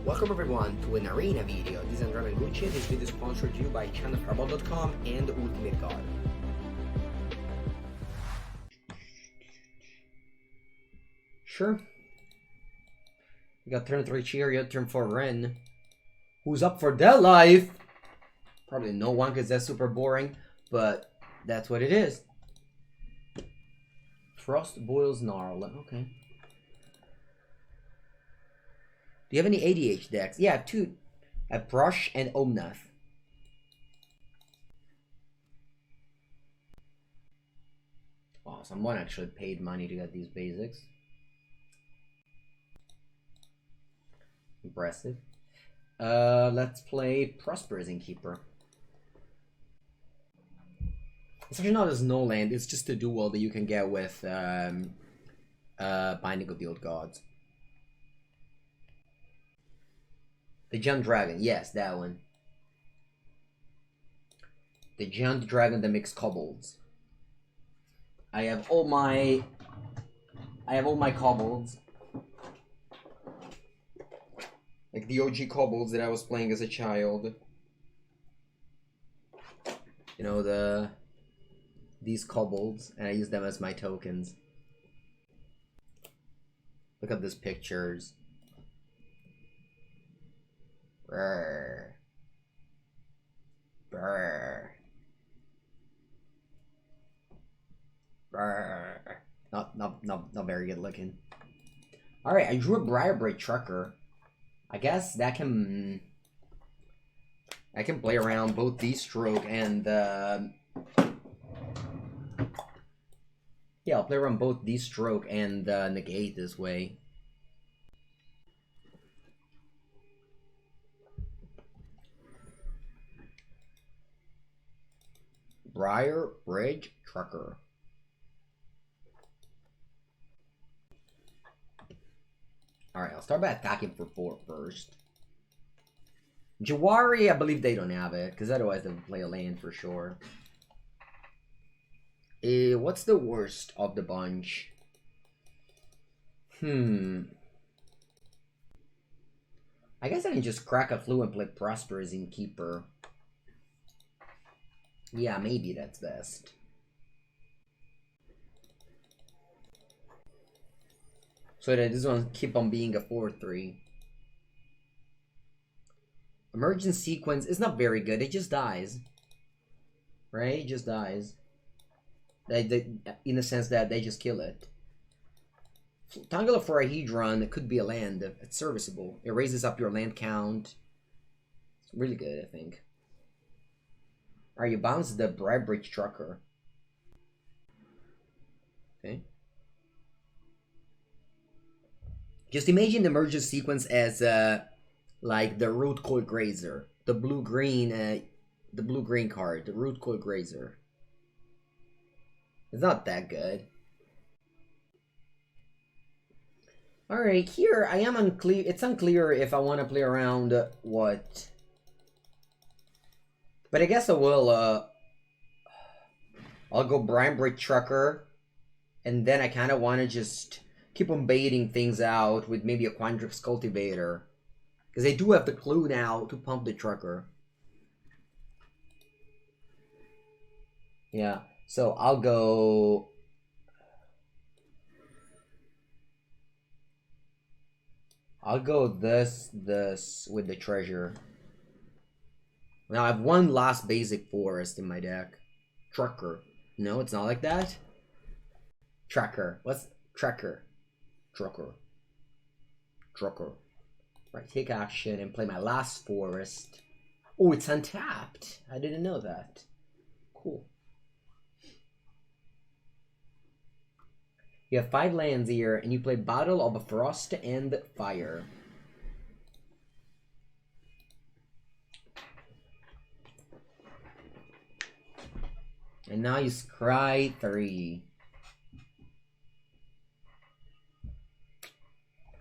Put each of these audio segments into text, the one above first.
Welcome everyone to an arena video. This is Andrea Mengucci. This video is sponsored to you by channelfireball.com and Ultimate God. Sure. We got turn 3 Chariot, turn 4 Ren. Who's up for their life? Probably no one because that's super boring, but that's what it is. Frost boils gnarl. Okay. Do you have any ADH decks? Yeah, I have two. I have Brush and Omnath. Oh, someone actually paid money to get these basics. Impressive. Let's play Prosperous Innkeeper. It's actually not a snow land, it's just a duel that you can get with Binding of the Old Gods. The Giant Dragon, yes, that one. The Giant Dragon that makes kobolds. I have all my kobolds. Like the OG kobolds that I was playing as a child. You know, these kobolds, and I use them as my tokens. Look at these pictures. Brr. Brr. Brr. Not very good looking. Alright, I drew a Briarbraid Trucker. I guess that can... I can play around both D-Stroke and yeah, I'll play around both D-Stroke and Negate this way. Briarbridge Trucker. Alright, I'll start by attacking for 4 first. Jawari, I believe they don't have it, because otherwise they would play a land for sure. What's the worst of the bunch? I guess I can just crack a flu and play Prosperous Innkeeper. Yeah, maybe that's best. So that this one keep on being a 4/3. Emergent Sequence is not very good. It just dies. Right? It just dies. In the sense that they just kill it. Tangela for a Hedron, it could be a land. It's serviceable. It raises up your land count. It's really good, I think. Alright, you bounce the Briarbridge Trucker. Okay. Just imagine the Emergent Sequence as like the Root Coil Grazer. The blue-green card. The Root Coil Grazer. It's not that good. Alright, here I am unclear. It's unclear if I want to play around what. But I guess I will, I'll go Briarbridge Trucker. And then I kind of want to just keep on baiting things out with maybe a Quandrix Cultivator. Because they do have the clue now to pump the Trucker. Yeah, so I'll go... this with the treasure. Now I have one last basic forest in my deck. Trucker. No, it's not like that. Tracker. What's Tracker? Trucker. Trucker. Right, take action and play my last forest. Oh, it's untapped. I didn't know that. Cool. You have 5 lands here, and you play Battle of Frost and Fire. And now you scry 3.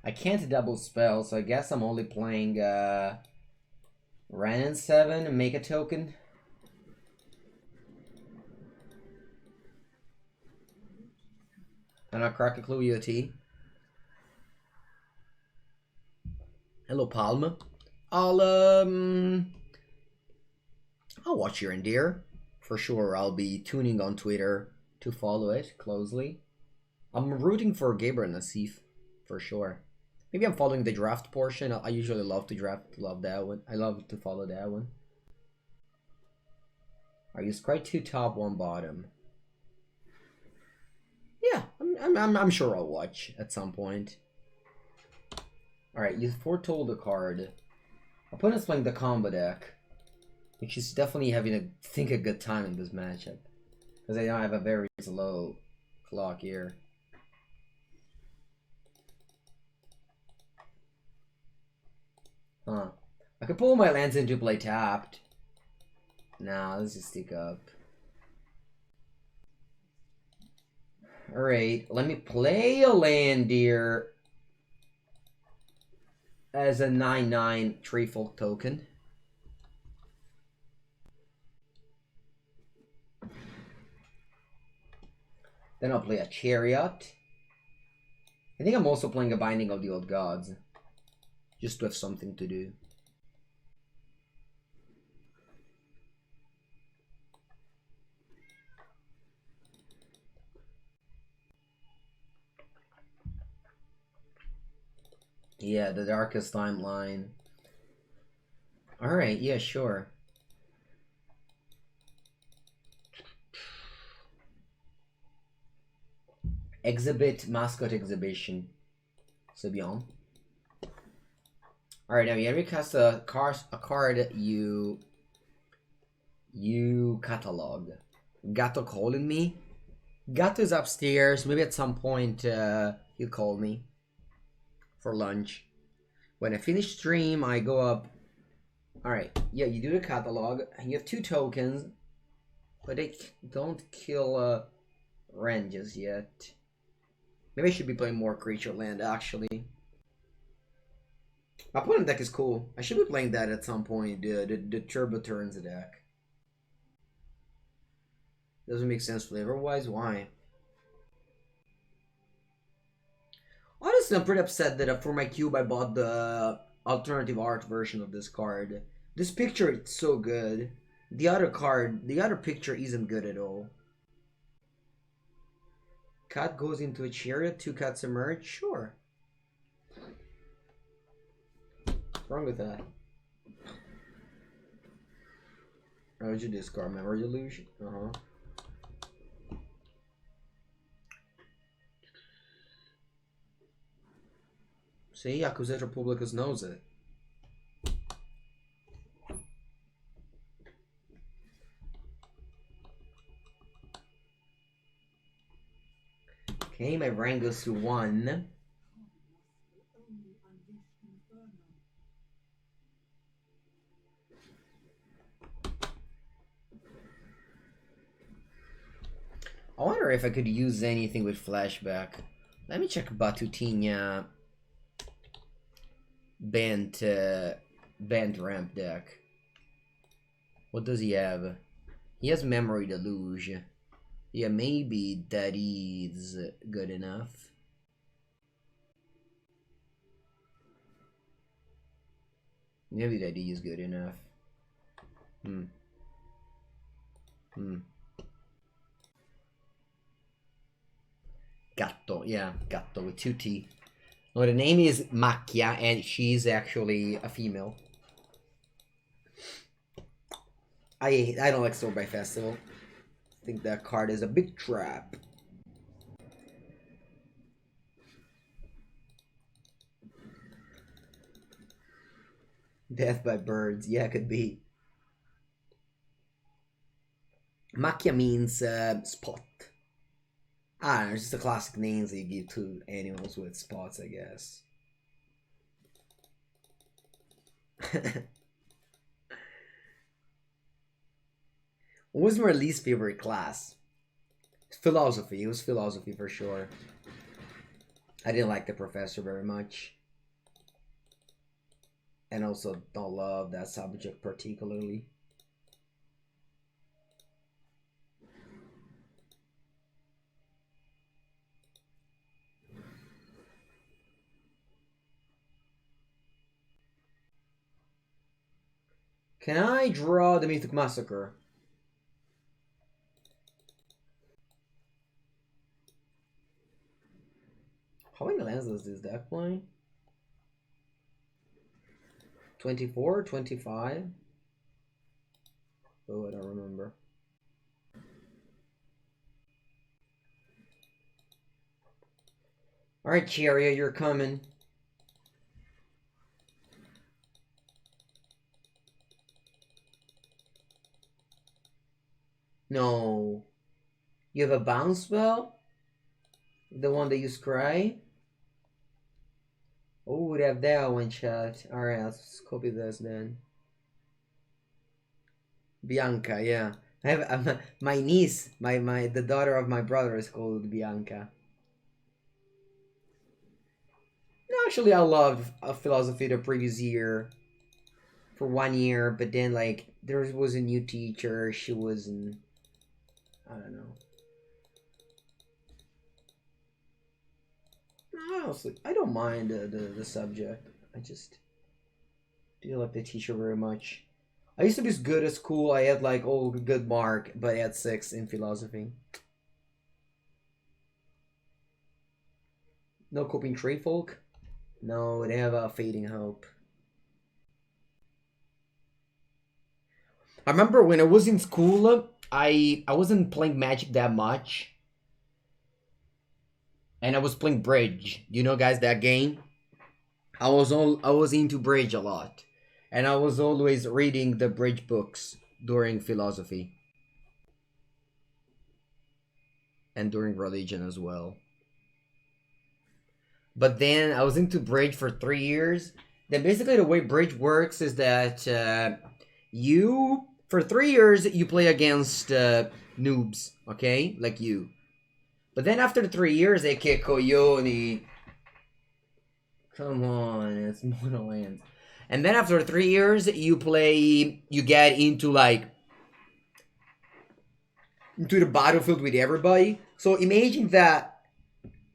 I can't double spell, so I guess I'm only playing Ren and 7 and make a token. And I'll crack a clue EOT. Hello, Palma. I'll I'll watch here and there for sure. I'll be tuning on Twitter to follow it closely. I'm rooting for Gabriel Nassif for sure. Maybe I'm following the draft portion. I usually love to draft, love that one. I love to follow that one. Are you scribe 2 top, 1 bottom? Yeah, I'm sure I'll watch at some point. Alright, you foretold a card. Opponent's playing the combo deck, which is definitely having a good time in this matchup. Because I know I have a very slow clock here. Huh. I could pull my lands into play tapped. Nah, let's just stick up. Alright, let me play a land here as a 9/9 Treefolk token. Then I'll play a Chariot. I think I'm also playing a Binding of the Old Gods. Just to have something to do. Yeah, the Darkest Timeline. Alright, yeah, sure. Exhibit, Mascot Exhibition. C'est bien. Alright, now you every cast a card you catalog. Gato calling me. Gato's upstairs. Maybe at some point he'll call me for lunch. When I finish stream, I go up. Alright, yeah, you do the catalog. You have 2 tokens, but they don't kill Ren just yet. Maybe I should be playing more creature land, actually. My opponent deck is cool. I should be playing that at some point, the Turbo Turns deck. Doesn't make sense flavor-wise, why? Honestly, I'm pretty upset that for my cube I bought the alternative art version of this card. This picture is so good. The other picture isn't good at all. Cat goes into a chariot, 2 cats emerge, sure. What's wrong with that? How would you discard Memory Illusion? See, Accusator Publicus knows it. Okay, my rank goes to 1. I wonder if I could use anything with flashback. Let me check Batutinha bent ramp deck. What does he have? He has Memory Deluge. Yeah, maybe that is good enough. Maybe that is good enough. Gatto, yeah, Gatto with 2 T. No, the name is Macchia, and she's actually a female. I don't like Sword by Festival. I think that card is a big trap. Death by Birds, yeah, it could be. Macchia means spot. I don't know, it's just the classic names that you give to animals with spots, I guess. What was my least favorite class? Philosophy. It was philosophy for sure. I didn't like the professor very much. And also don't love that subject particularly. Can I draw the Mythic Massacre? How many lands does this deck play? 24, 25? Oh, I don't remember. Alright, Cheria, you're coming. No. You have a bounce spell? The one that you scry? Oh, we have that one shot. Alright, let's copy this then. Bianca, yeah. I have my niece, the daughter of my brother is called Bianca. No, actually, I loved philosophy the previous year for 1 year, but then like there was a new teacher. She wasn't. I don't know. No, honestly, I don't mind the subject. I just do like the teacher very much. I used to be as good at school. I had like all good mark, but I had 6 in philosophy. No coping tree folk. No, they have a fading hope. I remember when I was in school, I wasn't playing Magic that much. And I was playing Bridge. You know, guys, that game? I was into Bridge a lot. And I was always reading the Bridge books during philosophy. And during religion as well. But then I was into Bridge for 3 years. Then basically the way Bridge works is that for 3 years, you play against noobs, okay? Like you. But then after 3 years, they kick Coyote. Come on, it's mono lands. And then after 3 years, you get into into the battlefield with everybody. So imagine that,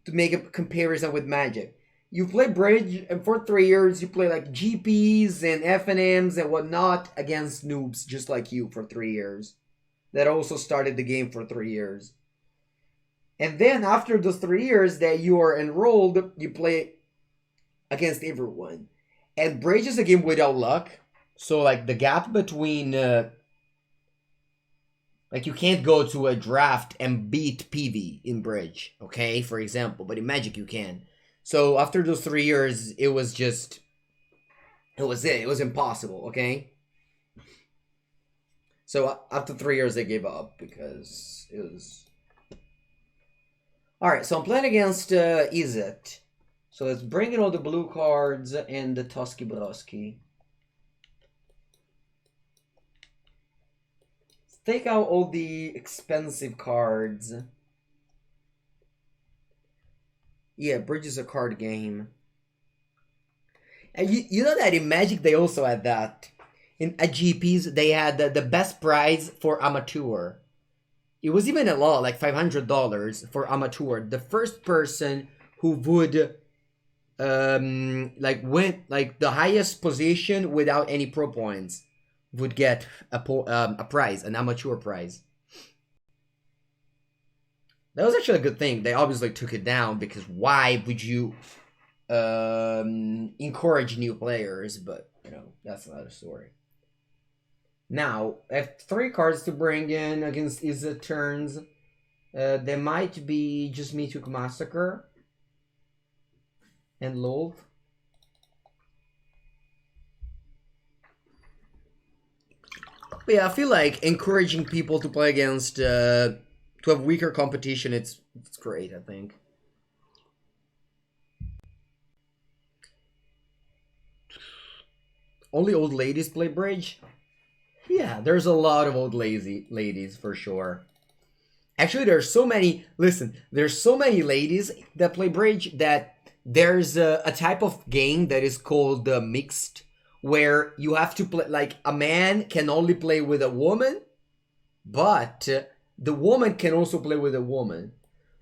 to make a comparison with Magic. You play Bridge, and for 3 years, you play like GPs and FNMs and whatnot against noobs just like you for 3 years. That also started the game for 3 years. And then after those 3 years that you are enrolled, you play against everyone. And Bridge is a game without luck. So like the gap between like you can't go to a draft and beat PV in Bridge, okay, for example, but in Magic you can. So after those 3 years, it was impossible, okay? So after 3 years, they gave up because it was... Alright, so I'm playing against Izzet. So let's bring in all the blue cards and the Tusky Brusky. Let's take out all the expensive cards. Yeah, Bridge is a card game. And you know that in Magic they also had that. At GPs they had the best prize for amateur. It was even a lot, like $500 for amateur. The first person who would win the highest position without any pro points would get a prize, an amateur prize. That was actually a good thing. They obviously took it down because why would you encourage new players? But, you know, that's another story. Now, I have 3 cards to bring in against Izzet turns. They might be just Mythic Massacre and Loathe. But yeah, I feel like encouraging people to play against... to have weaker competition, it's great, I think. Only old ladies play Bridge? Yeah, there's a lot of old ladies for sure. Actually, there's so many... Listen, there's so many ladies that play Bridge that there's a type of game that is called mixed, where you have to play... Like, a man can only play with a woman, but... the woman can also play with a woman.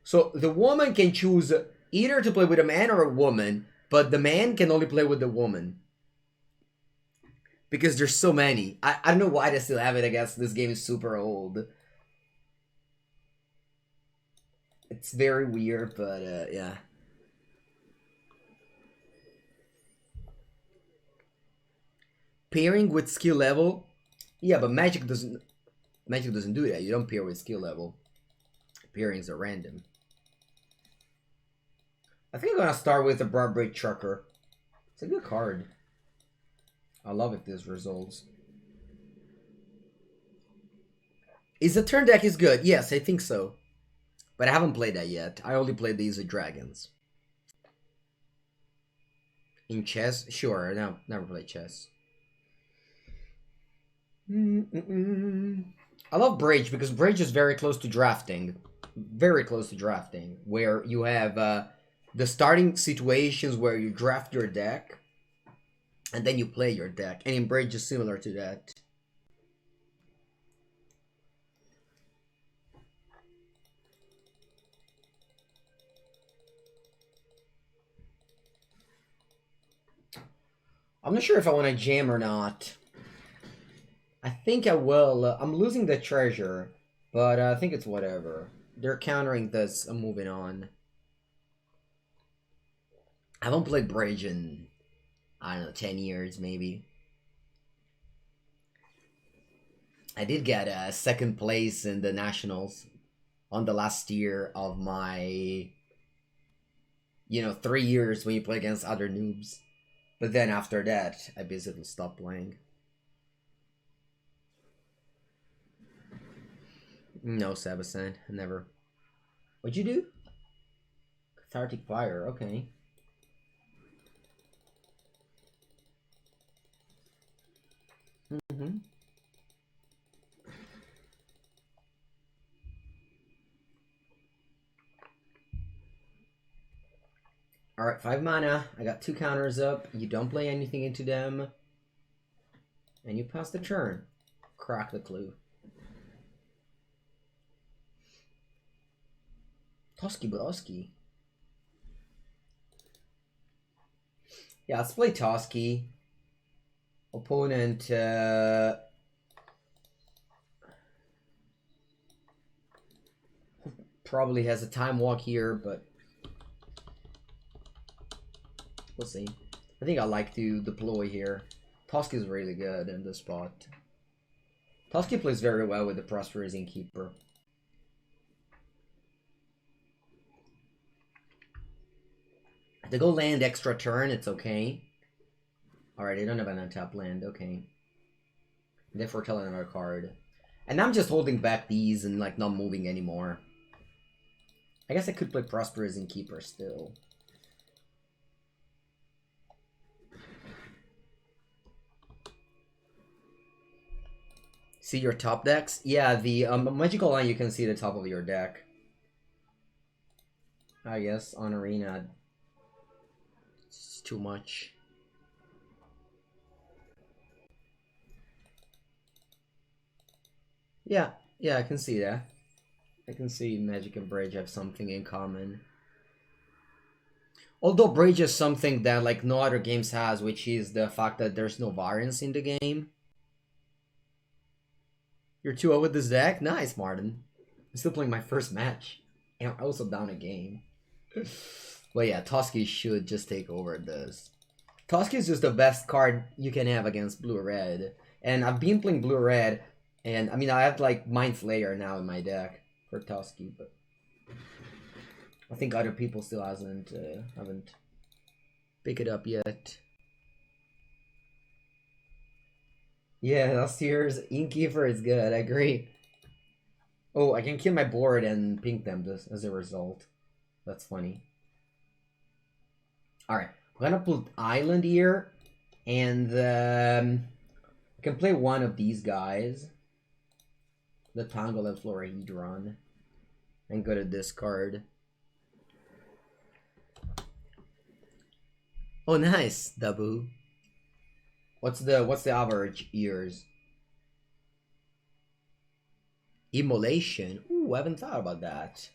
So the woman can choose either to play with a man or a woman, but the man can only play with the woman. Because there's so many. I don't know why they still have it. I guess this game is super old. It's very weird, but yeah. Pairing with skill level? Yeah, but Magic doesn't do that. You don't pair with skill level. Pairings are random. I think I'm gonna start with the Barbaric Trucker. It's a good card. I love it, this results. Is the turn deck is good? Yes, I think so. But I haven't played that yet. I only played these with dragons. In chess? Sure, no, never played chess. I love Bridge because Bridge is very close to drafting. Very close to drafting. Where you have the starting situations where you draft your deck and then you play your deck. And in Bridge is similar to that. I'm not sure if I want to jam or not. I think I will. I'm losing the treasure, but I think it's whatever. They're countering this. I'm moving on. I haven't played Bridge in, I don't know, 10 years maybe. I did get a second place in the Nationals on the last year of my, 3 years when you play against other noobs. But then after that, I basically stopped playing. No, Sabasan, never. What'd you do? Cathartic Fire, okay. Alright, 5 mana. I got 2 counters up. You don't play anything into them. And you pass the turn. Crack the clue. Toski Broski. Yeah, let's play Toski. Opponent, probably has a time walk here, but we'll see. I think I like to deploy here. Toski is really good in this spot. Toski plays very well with the Prosperous Innkeeper. They go land extra turn, it's okay. Alright, they don't have an untapped land, okay. Therefore tell another card. And I'm just holding back these and like not moving anymore. I guess I could play Prosperous Innkeeper still. See your top decks? Yeah, the Magical Line, you can see the top of your deck. I guess on Arena, it's too much. Yeah, I can see that. I can see Magic and Bridge have something in common. Although Bridge is something that like no other games has, which is the fact that there's no variance in the game. You're 2-0 with this deck? Nice, Martin. I'm still playing my first match. And I'm also down a game. But yeah, Toski should just take over this. Toski is just the best card you can have against Blue-Red. And I've been playing Blue-Red, and I mean, I have like Mind Flayer now in my deck for Toski, but I think other people still haven't picked it up yet. Yeah, last year's Innkeeper is good, I agree. Oh, I can kill my board and pink them as a result. That's funny. Alright, I'm gonna put Island here, and I can play one of these guys. The Tangle and Florahedron. And go to discard. Oh, nice, Dabu. What's the average years? Immolation. Ooh, I haven't thought about that.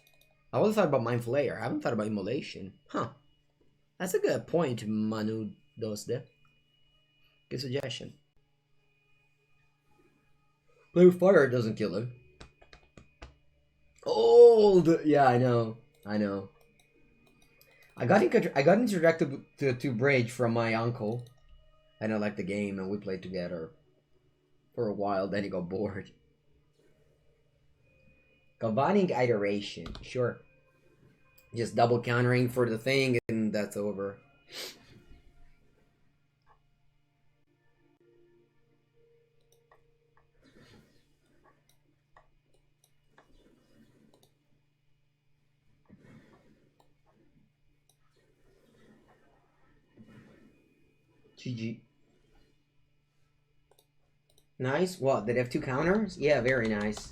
I always thought about Mind Flayer. I haven't thought about Immolation. Huh. That's a good point, Manu Dosde. Good suggestion. Blue fire doesn't kill him. Old! Yeah, I know. I know. I got introduced to Bridge from my uncle. And I liked the game and we played together for a while, then he got bored. Combining iteration, sure. Just double countering for the thing and that's over. GG. Nice. What? Did they have 2 counters? Yeah, very nice.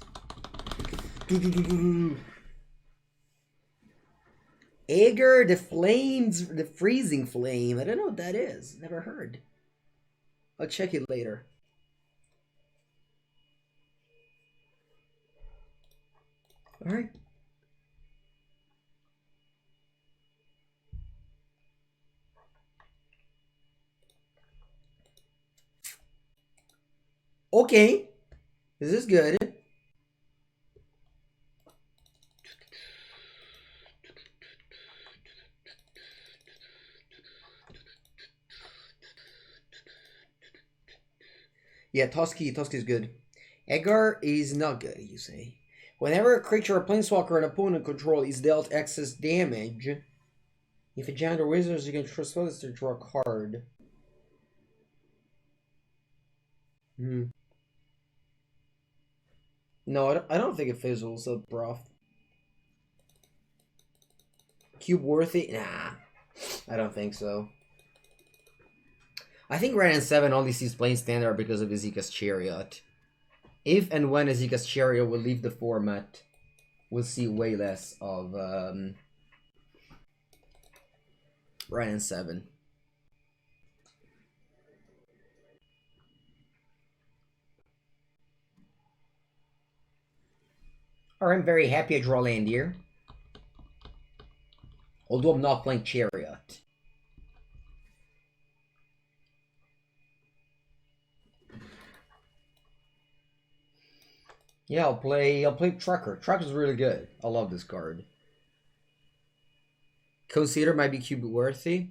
Aegir, the freezing flame. I don't know what that is. Never heard. I'll check it later. Alright. Okay. This is good. Yeah, Toski's good. Aegir is not good, you say. Whenever a creature or planeswalker an opponent control is dealt excess damage, if a giant or wizard you can transfer this to draw a card. No, I don't think it fizzles up, bro. Cube worthy? Nah, I don't think so. I think Red and 7 only sees playing standard because of Azika's Chariot. If and when Azika's Chariot will leave the format, we'll see way less of Red and 7. Alright, I'm very happy I draw land here. Although I'm not playing Chariot. Yeah, I'll play Trucker. Trucker's really good. I love this card. Consider might be cube worthy.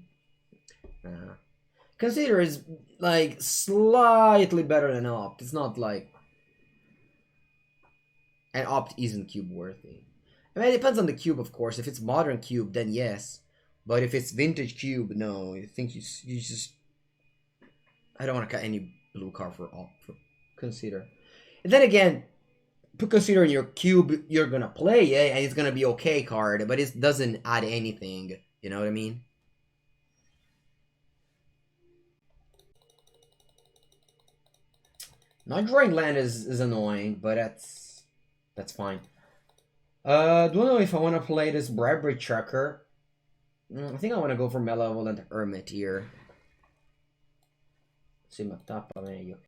Consider is like slightly better than Opt. It's not like, and Opt isn't cube worthy. I mean, it depends on the cube, of course. If it's modern cube, then yes. But if it's vintage cube, no. I think you just. I don't want to cut any blue card for Opt. For Consider. And then again, put Consider in your cube, you're gonna play it, and it's gonna be okay card, but it doesn't add anything. You know what I mean? Not drawing land is annoying, but that's fine. Don't know if I want to play this Bribery Trucker. I think I want to go for Malevolent Hermit here. Si matappa meglio.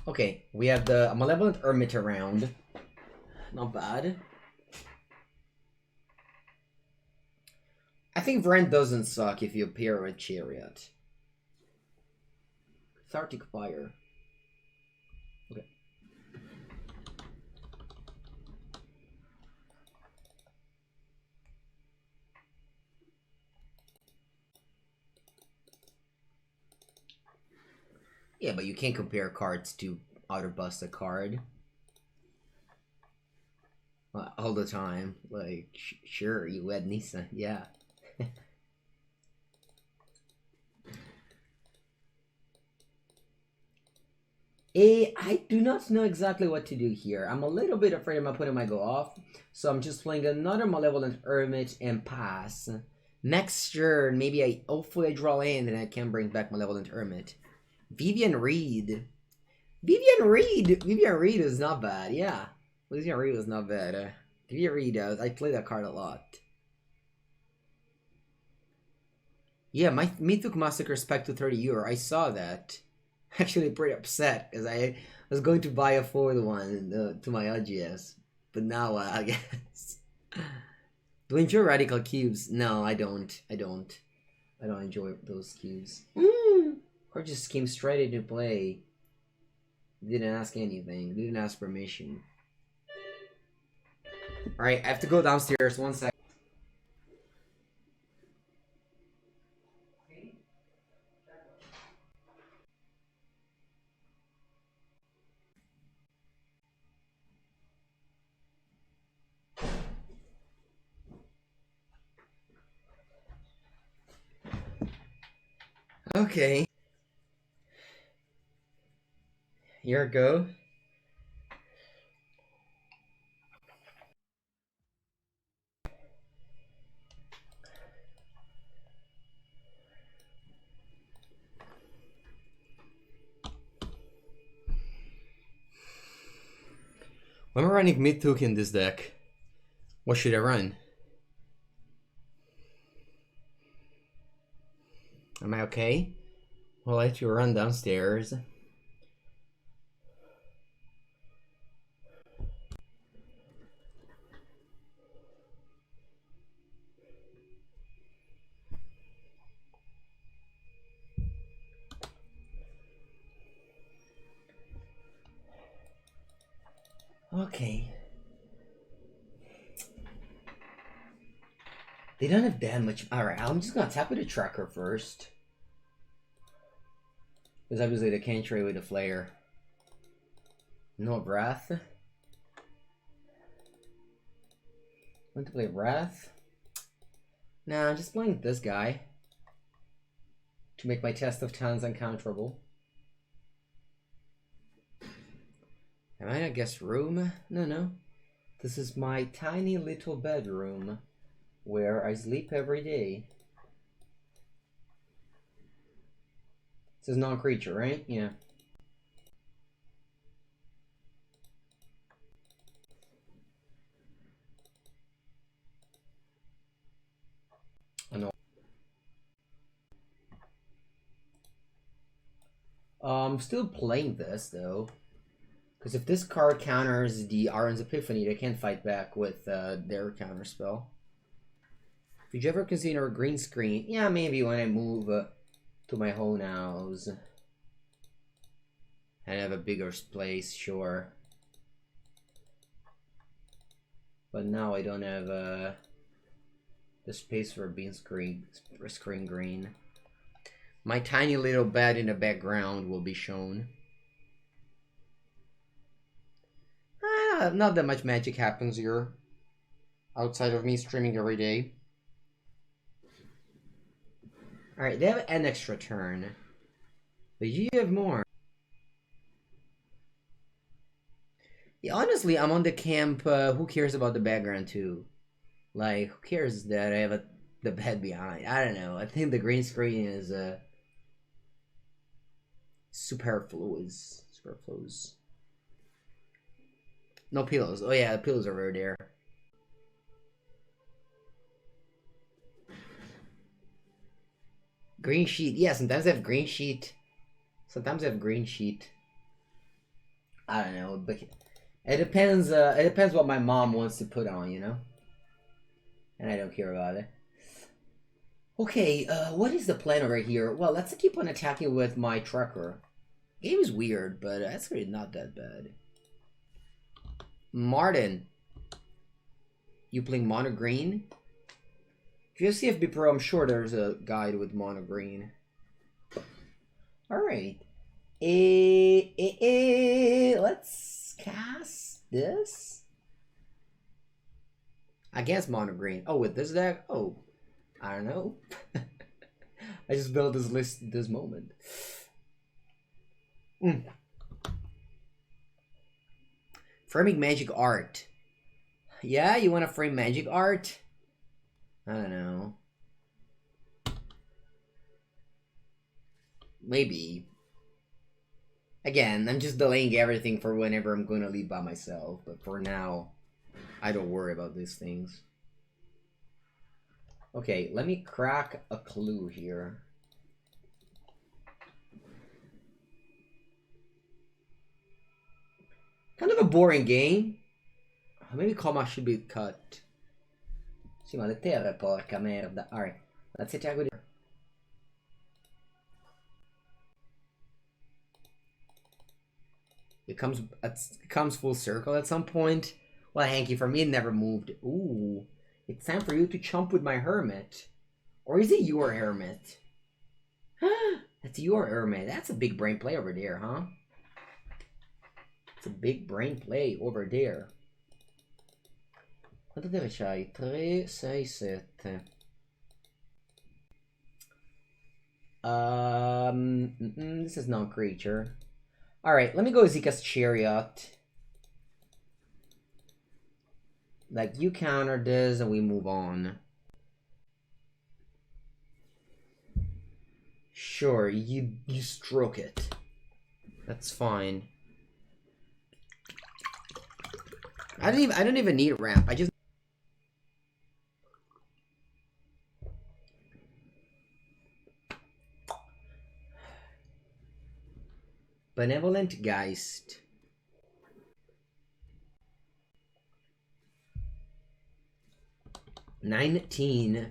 Okay, we have the Malevolent Hermit around. Not bad. I think Vrend doesn't suck if you appear with Chariot. Cathartic Fire. Okay. Yeah, but you can't compare cards to outer bust a card. All the time. Like, sure, you had Nisa, yeah. I do not know exactly what to do here. I'm a little bit afraid my opponent might go off. So I'm just playing another Malevolent Hermit and pass. Next turn, maybe hopefully I draw in and I can bring back Malevolent Hermit. Vivian Reed. Vivian Reed is not bad, yeah. Vivian Reed was not bad. Vivian Reed, I play that card a lot. Yeah, my Mythic Massacre spec to 30 euro. I saw that. Actually pretty upset because I was going to buy a foil one to my LGS. But now I guess. Do you enjoy Radical Cubes? No, I don't. I don't enjoy those cubes. Or just came straight into play. Didn't ask anything. Didn't ask permission. Alright, I have to go downstairs. 1 sec. Okay. Here we go. When I'm running mid-took in this deck, what should I run? Am I okay? Well, I have to run downstairs. Okay. They don't have that much. Alright, I'm just gonna tap with the tracker first. Because obviously they can't trade with the flare. No Wrath. Want to play Wrath? Nah, I'm just playing this guy. To make my Test of Talents uncounterable. Am I in a guest room? No. This is my tiny little bedroom. Where I sleep every day. This is non-creature, right? Yeah. I know. I'm still playing this though. Because if this card counters the Aaron's Epiphany, they can't fight back with their counter spell. Did you ever consider a green screen? Yeah, maybe when I move to my own house. And have a bigger place, sure. But now I don't have the space for a screen green. My tiny little bed in the background will be shown. Not that much magic happens here. Outside of me streaming every day. Alright, they have an extra turn. But you have more. Yeah, honestly, I'm on the camp, who cares about the background too? Like, who cares that I have the bed behind? I don't know. I think the green screen is superfluous. No pillows. Oh yeah, the pillows are over there. Green sheet. Yeah, sometimes I have green sheet. Sometimes I have green sheet. I don't know, but it depends. It depends what my mom wants to put on, you know. And I don't care about it. Okay, what is the plan over here? Well, let's keep on attacking with my trucker. Game is weird, but that's really not that bad. Martin, you playing mono green? If you have CFB Pro, I'm sure there's a guide with mono green. Alright. Let's cast this. I guess mono green. Oh, with this deck? Oh, I don't know. I just built this list this moment. Framing magic art. Yeah, you want to frame magic art? I don't know. Maybe. Again, I'm just delaying everything for whenever I'm going to leave by myself. But for now, I don't worry about these things. Okay, let me crack a clue here. Kind of a boring game. Maybe Koma should be cut. Sì, ma le terre, porca merda. Alright, let's attack with it. it comes full circle at some point. Well, Hanky, for me, it never moved. Ooh, it's time for you to chump with my hermit. Or is it your hermit? That's your hermit. That's a big brain play over there, huh? It's a big brain play over there. Quanto deve c'hai? 3, 6, 7. This is non-creature. Alright, let me go Zika's Chariot. Like, you counter this and we move on. Sure, you stroke it. That's fine. I don't even need a ramp. I just Benevolent Geist. $19.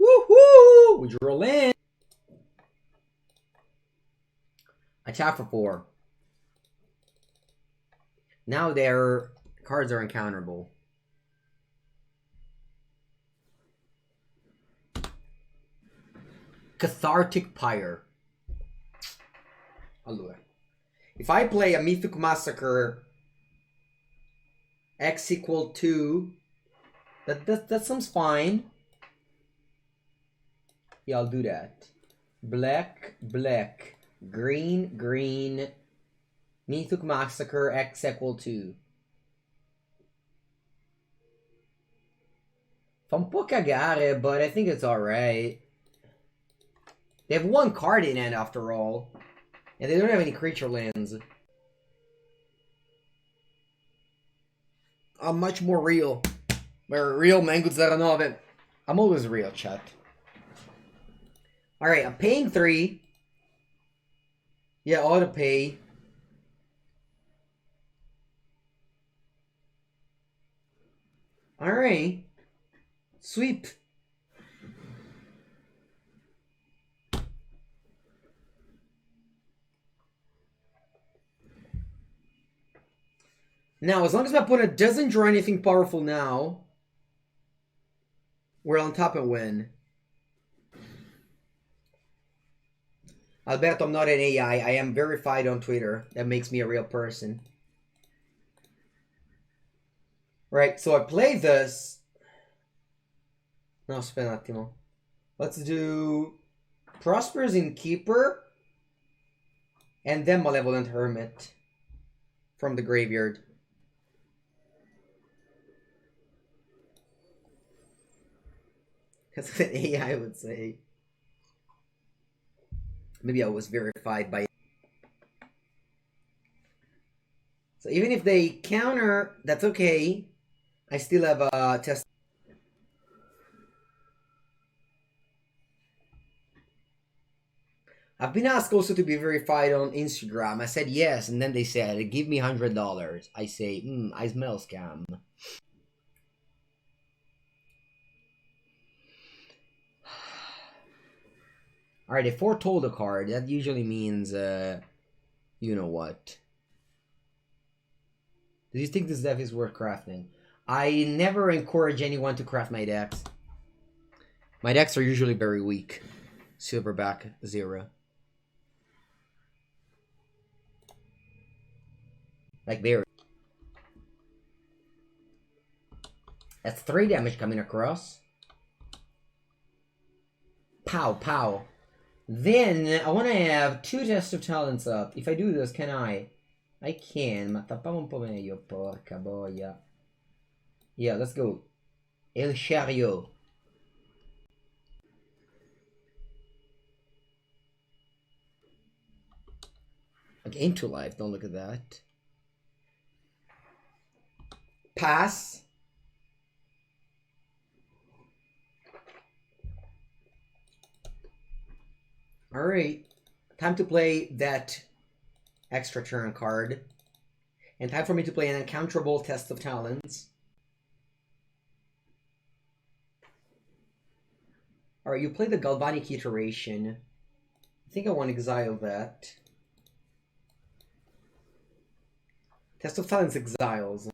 Woohoo! We roll in. I tap for 4. Now their cards are uncounterable. Cathartic Pyre. Allora. If I play a Mythic Massacre X equal 2, that sounds fine. Yeah, I'll do that. Black, black, green, green, Mythic Massacre X equal 2. Fa un po' cagare, but I think it's alright. They have 1 card in hand after all. And they don't have any creature lands. I'm much more real. We're real Mengucci. I'm always real, chat. Alright, I'm paying 3. Yeah, auto pay. Alright. Sweep. Now, as long as my opponent doesn't draw anything powerful now, we're on top and win. Alberto, I'm not an AI. I am verified on Twitter. That makes me a real person. Right, so I play this. No, aspetta un attimo. Let's do Prosperous Innkeeper and then Malevolent Hermit from the graveyard. That's what an AI would say. Maybe I was verified by... So even if they counter, that's okay. I still have a test. I've been asked also to be verified on Instagram. I said yes, and then they said, give me $100. I say, I smell scam. Alright, they foretold a card. That usually means, you know what. Do you think this deck is worth crafting? I never encourage anyone to craft my decks. My decks are usually very weak. Silverback 0. Like very. That's 3 damage coming across. Pow, pow. Then, I want to have 2 Test of Talents up. If I do this, can I? I can, ma tappiamo un po' meglio, porca boia. Yeah, let's go. El Chariot. Like, into life, don't look at that. Pass. Alright. Time to play that extra turn card. And time for me to play an uncounterable Test of Talents. Alright, you play the Galvanic Iteration. I think I want to exile that. Test of Talents exiles.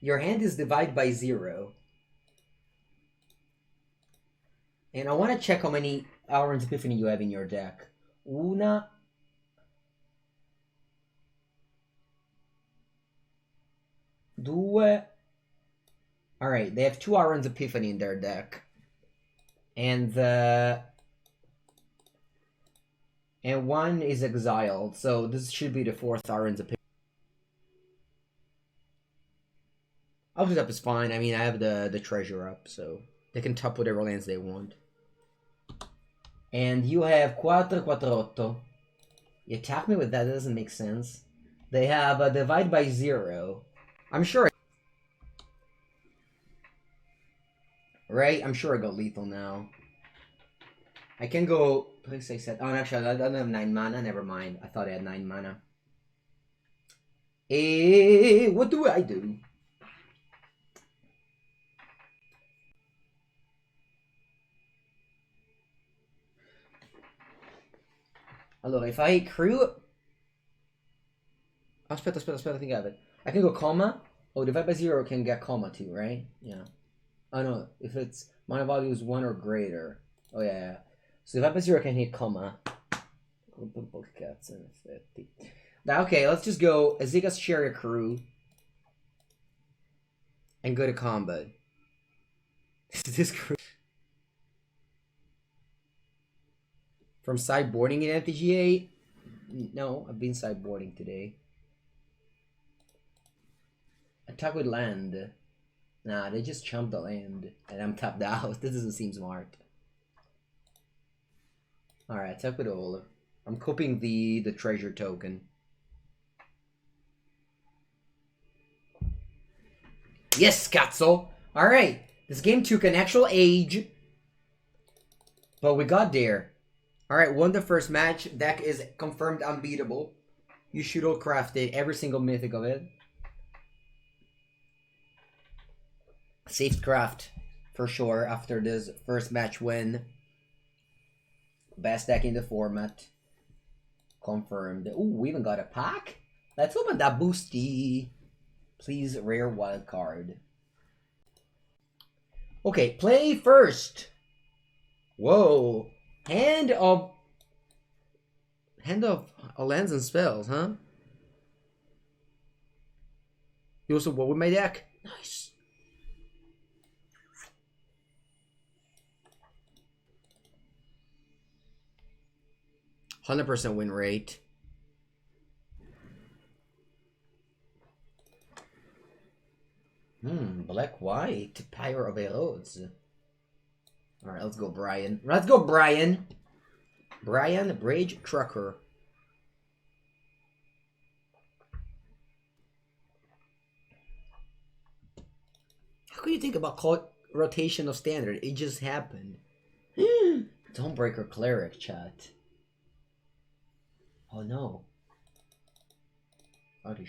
Your hand is divided by 0. And I want to check how many Auron's Epiphany you have in your deck. Una. Due. Alright, they have 2 Auron's Epiphany in their deck. And one is exiled, so this should be the 4th Auron's Epiphany. Opposite up is fine. I mean, I have the treasure up, so they can top whatever lands they want. And you have 4-4-8. You attack me with that? That doesn't make sense. They have a divide by 0. I'm sure. Right? I'm sure I go lethal now. I can go. Place I said. Oh, actually, I don't have 9 mana. Never mind. I thought I had 9 mana. What do I do? Allora, if I crew... Aspetta, I think I have it. I can go comma. Oh, divide by 0 can get comma too, right? Yeah. Oh no, if it's mana value is 1 or greater. Oh yeah. So divide by 0 can hit comma. Now, okay, let's just go Azika's Chariot Crew. And go to combat. This crew. From sideboarding in FTGA? No, I've been sideboarding today. Attack with land. Nah, they just chumped the land. And I'm tapped out. This doesn't seem smart. Alright, attack with all. I'm copying the treasure token. Yes, Scatzel! Alright, this game took an actual age. But we got there. Alright, won the first match. Deck is confirmed unbeatable. You should all craft it, every single mythic of it. Safe craft, for sure, after this first match win. Best deck in the format. Confirmed. Ooh, we even got a pack? Let's open that boosty. Please, rare wild card. Okay, play first. Whoa. Hand of lands and spells, huh? You also what with my deck? Nice. %100 win rate. Black white Pyre of Erodes. Alright, let's go, Brian. Let's go, Brian! Brian Bridge Trucker. How can you think about rotation of standard? It just happened. Dawnbreaker Cleric, chat. Oh no. Alright,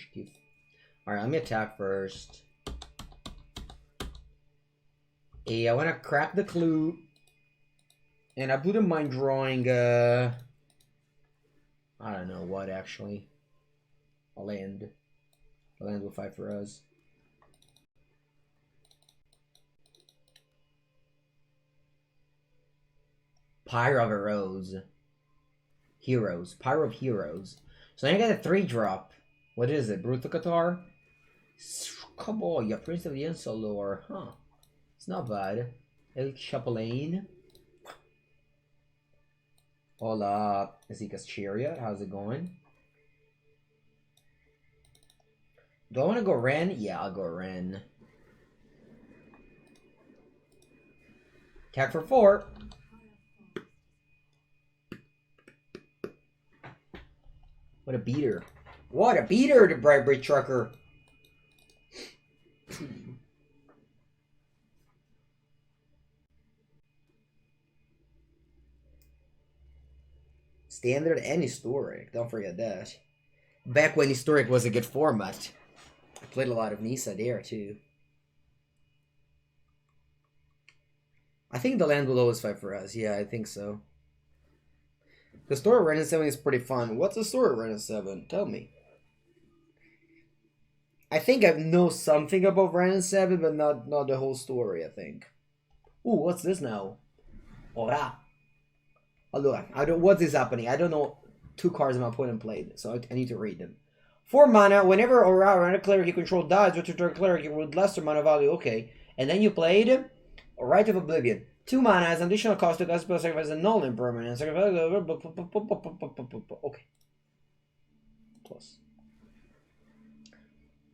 let me attack first. Hey, I want to crack the clue. And I wouldn't mind drawing, I don't know what, actually. A land. A land will fight for us. Pyre of Heroes. Pyre of Heroes. So now I got a 3-drop. What is it? Brutal Qatar? Come on, you Prince of the Insolor. Huh. It's not bad. El Chapelain. Hola, Azika's Chariot. How's it going? Do I want to go Ren? Yeah, I'll go Ren. Attack for 4. What a beater. What a beater, the Bribery Trucker. Standard and Historic. Don't forget that. Back when Historic was a good format. I played a lot of Nisa there, too. I think the land below is 5 for us. Yeah, I think so. The story of Ren 7 is pretty fun. What's the story of Ren 7? Tell me. I think I know something about Ren 7, but not the whole story, I think. Ooh, what's this now? Ora. Allora, what is happening? I don't know 2 cards my opponent played, so I need to read them. 4 mana, whenever Ora or a cleric you control dies, return a cleric with lesser mana value. Okay. And then you played Rite of Oblivion. 2 mana as an additional cost to cast spell sacrifice a null impermanent. Okay. Plus.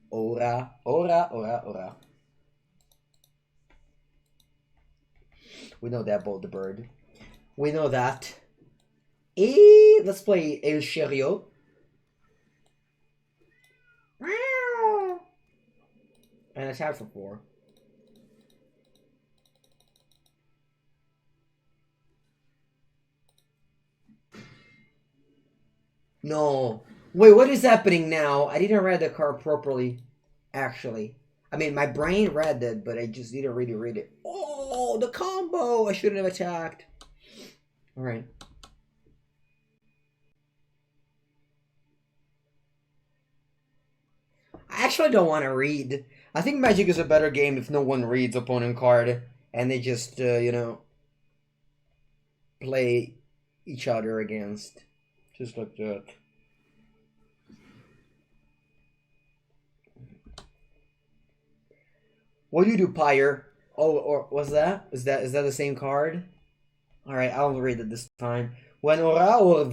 Ora. We know that, Bolt the Bird. We know that. Let's play El Chariot. And attack for 4. No. Wait, what is happening now? I didn't read the card properly, actually. I mean, my brain read it, but I just didn't really read it. Oh, the combo! I shouldn't have attacked. Alright. I actually don't want to read. I think Magic is a better game if no one reads opponent card and they just, you know, play each other against. Just like that. What do you do, Pyre? Oh, or was that? Is that the same card? Alright, I'll read it this time. When Ora or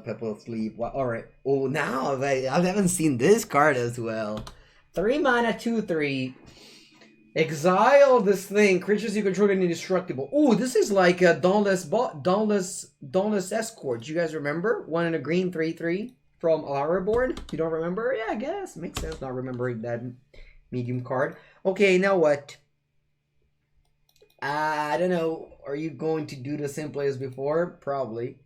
Pepper Sleep. Alright. Oh, now I haven't seen this card as well. 3 mana, 2/3. Exile this thing. Creatures you control get indestructible. Oh, this is like a Dauntless Escort. Do you guys remember? 1 in a green, 3/3 from Alara board. You don't remember? Yeah, I guess. Makes sense not remembering that medium card. Okay, now what? I don't know. Are you going to do the same play as before? Probably.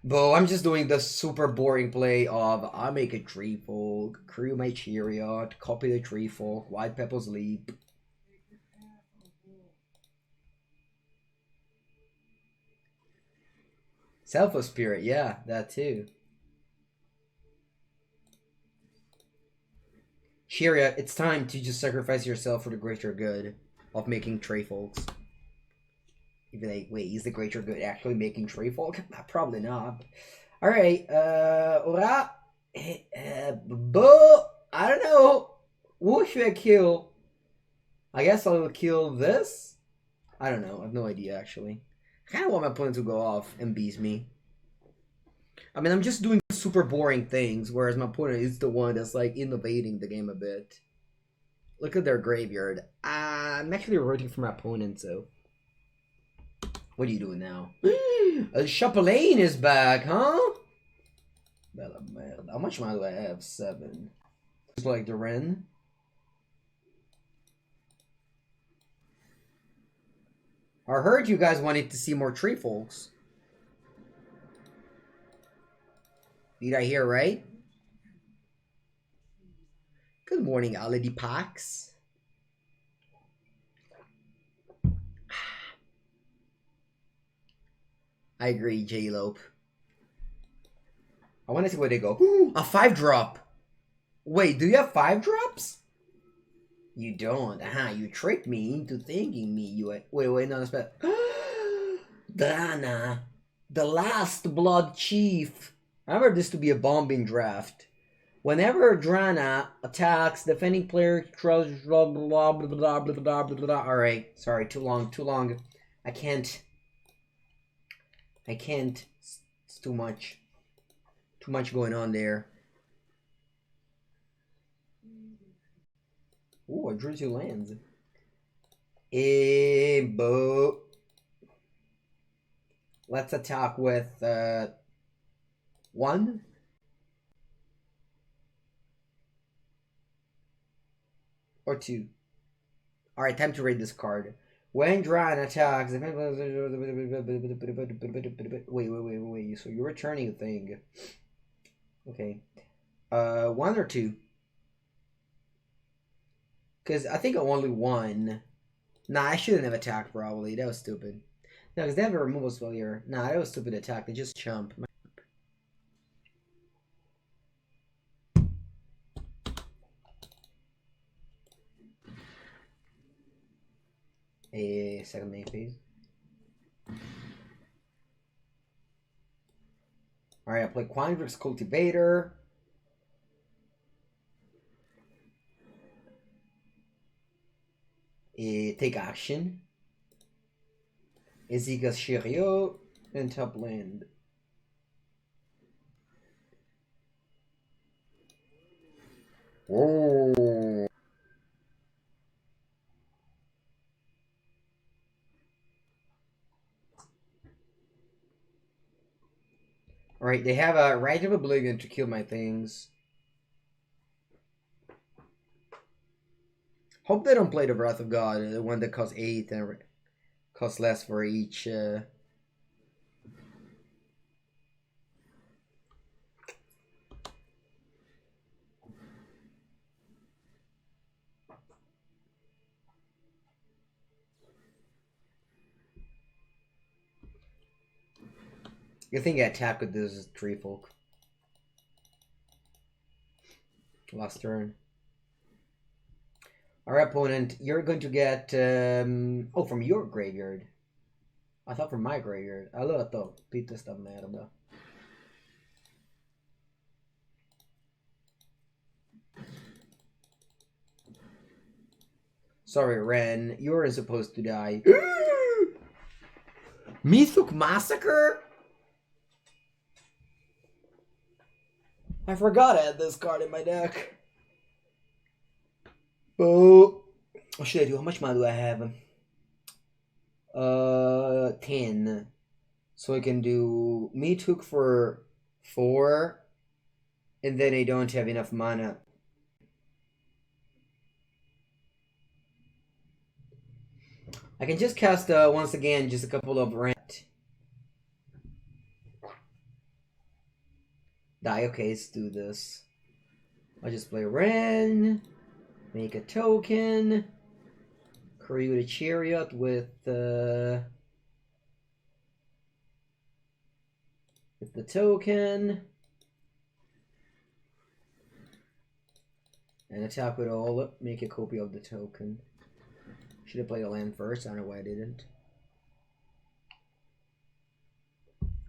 But I'm just doing the super boring play of I make a tree folk, crew my chariot, copy the tree folk, white Pepper's leap. Self Spirit, yeah, that too. Chariot, it's time to just sacrifice yourself for the greater good of making tree folks. Even like, wait, is the greater good actually making tree folk? Probably not. Alright, Ora. Bo, I don't know. Who should I kill? I guess I'll kill this? I don't know. I have no idea, actually. I kind of want my opponent to go off and beat me. I mean, I'm just doing super boring things, whereas my opponent is the one that's, like, innovating the game a bit. Look at their graveyard. I'm actually rooting for my opponent, so... What are you doing now? Chapelain is back, huh? How much mana do I have? 7. It's like the Ren. I heard you guys wanted to see more tree folks. Did I hear right? Good morning, Alady Pax. I agree, J-Lope. I want to see where they go. Ooh, a 5-drop. Wait, do you have 5 drops? You don't. You tricked me into thinking me. Wait, no, that's Drana. The last Blood Chief. I remember this to be a bombing draft. Whenever Drana attacks, defending player blah blah blah blah blah blah blah. Alright, sorry, too long. I can't. It's too much. Too much going on there. Ooh, I drew 2 lands. Bo. Let's attack with 1. Or 2. Alright, time to raid this card. When Dran attacks... Wait. So you're returning a thing. Okay. 1 or 2? Because I think only 1. Nah, I shouldn't have attacked, probably. That was stupid. No, because they have a removal spell here. Nah, that was stupid attack. They just chump. A second main phase. Alright, I play Quandrix Cultivator. Take action. Eziga's Shiryo and top land. Whoa. Alright, they have a right of oblivion to kill my things. Hope they don't play the Wrath of God, the one that costs 8 and costs less for each. You think I attack with this tree folk. Last turn. Our opponent, you're going to get oh, from your graveyard. I thought from my graveyard. Allora to, tutta sta merda. Sorry, Ren, you're supposed to die. Mithuk Massacre? I forgot I had this card in my deck. Oh, what should I do? How much mana do I have? 10. So I can do Mithuk for 4, and then I don't have enough mana. I can just cast once again just a couple of rent. Die. Okay, let's do this. I'll just play Ren. Make a token. Create a chariot with the token. And attack with all. Make a copy of the token. Should have played a land first. I don't know why I didn't.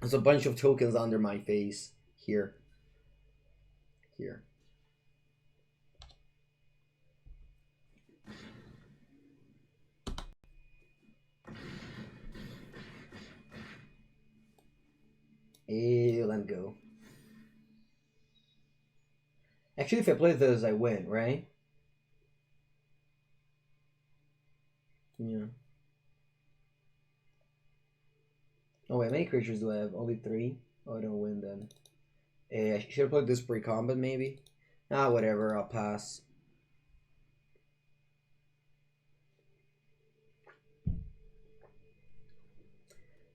There's a bunch of tokens under my face. Here. Here. Let go. Actually, if I play those, I win, right? Yeah. Oh wait, how many creatures do I have? Only 3? Oh, I don't win then. I should have played this pre-combat maybe. Ah, whatever, I'll pass.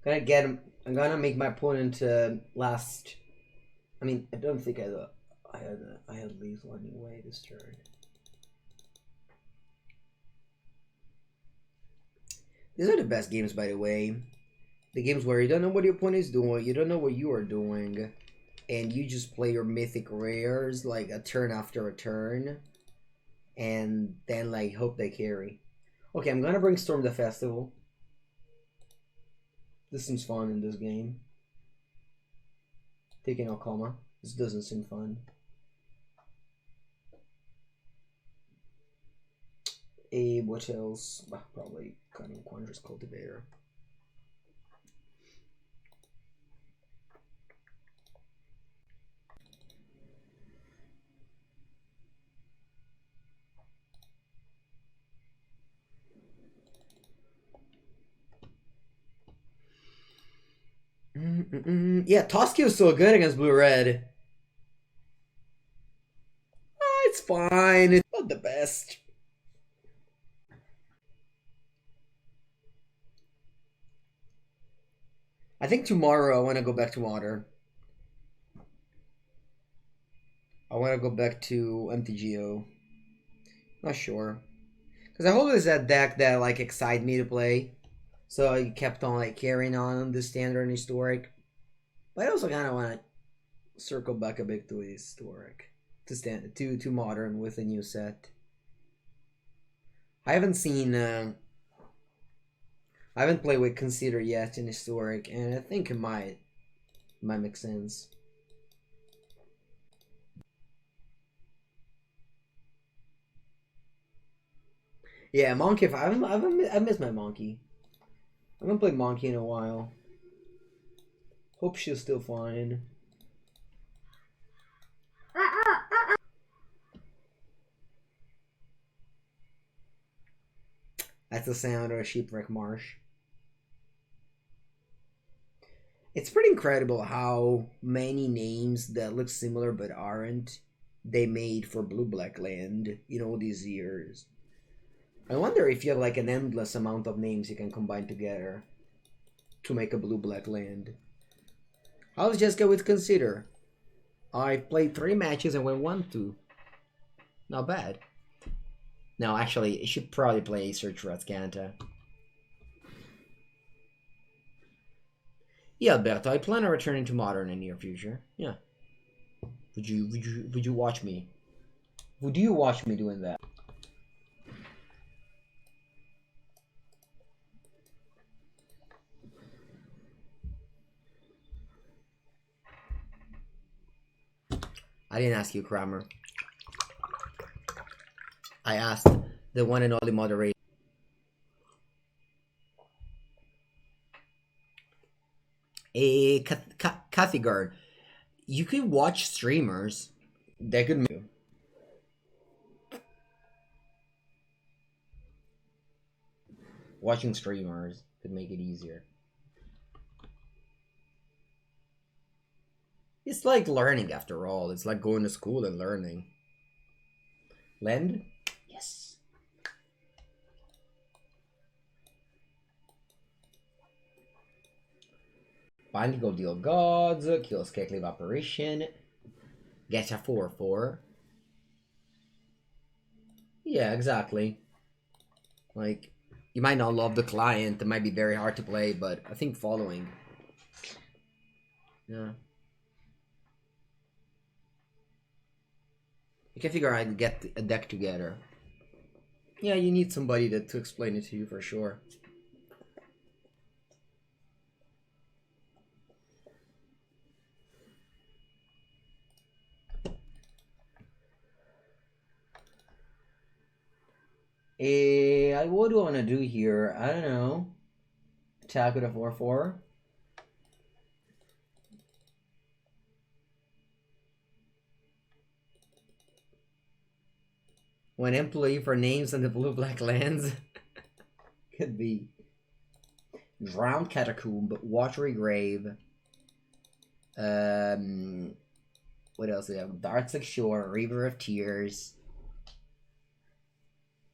I'm gonna make my opponent last. I mean, I don't think I had lethal anyway this turn. These are the best games, by the way. The games where you don't know what your opponent is doing, you don't know what you are doing, and you just play your mythic rares like a turn after a turn, and then like hope they carry. Okay, I'm gonna bring Storm the Festival. This seems fun in this game. Taking Okama. This doesn't seem fun. What else? Probably kind of Quandrix Cultivator. Yeah, Toski was so good against blue-red. It's fine. It's not the best. I think tomorrow I want to go back to water. I want to go back to MTGO. Not sure. Because I always that deck that like excited me to play. So I kept on like carrying on the standard and historic. But I also kind of want to circle back a bit to historic. To modern with a new set. I haven't seen I haven't played with Consider yet in historic, and I think it might make sense. Yeah, Monkey. I miss my Monkey. I haven't played Monkey in a while. Hope she's still fine. That's the sound of a shipwreck marsh. It's pretty incredible how many names that look similar but aren't they made for Blue Black Land in all these years. I wonder if you have like an endless amount of names you can combine together to make a Blue Black Land. How's Jessica with Consider? I played 3 matches and went 1-2. Not bad. No, actually, you should probably play Search for Azcanta. Yeah, Alberto, I plan on returning to Modern in the near future. Yeah. Would you watch me? Would you watch me doing that? I didn't ask you, Kramer. I asked the one and only moderator. Kathigard, you could watch streamers that could move. Watching streamers could make it easier. It's like learning after all. It's like going to school and learning. Lend? Yes. Binding of Deal Gods, kills Keklev Apparition. Get a 4/4. Yeah, exactly. Like, you might not love the client, it might be very hard to play, but I think following. Yeah. You can figure out how to get a deck together. Yeah, you need somebody to explain it to you for sure. What do I want to do here? I don't know. Attack with a 4/4. When employee for names on the Blue Black Lands. Could be. Drowned Catacomb, Watery Grave. What else do we have? Dartsick Shore, River of Tears.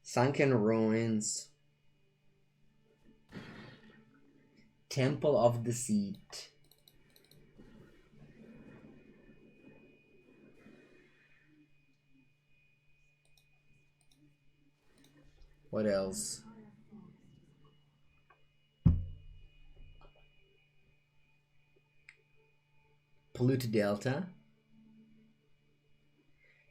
Sunken Ruins. Temple of Deceit. What else? Polluted Delta.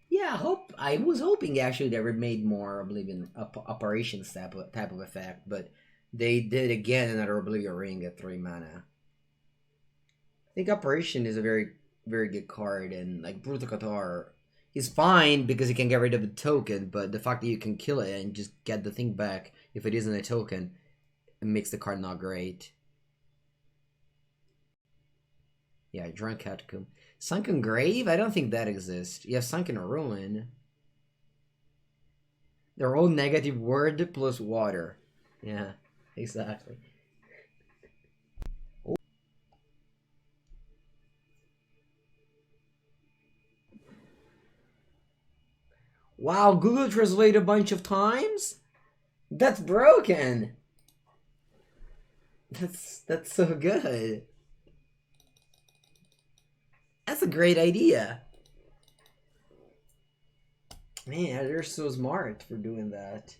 Yeah, I was hoping actually they would made more Oblivion operations type of effect, but they did again another Oblivion Ring at 3 mana. I think Operation is a very good card, and like Brutal Qatar is fine because you can get rid of the token, but the fact that you can kill it and just get the thing back if it isn't a token, it makes the card not great. Yeah, Drunk Catacomb. Sunken Grave? I don't think that exists. You have Sunken Ruin. They're all negative word plus water. Yeah, exactly. Oh. Wow, Google Translate a bunch of times? That's broken! That's so good. That's a great idea. Man, they're so smart for doing that.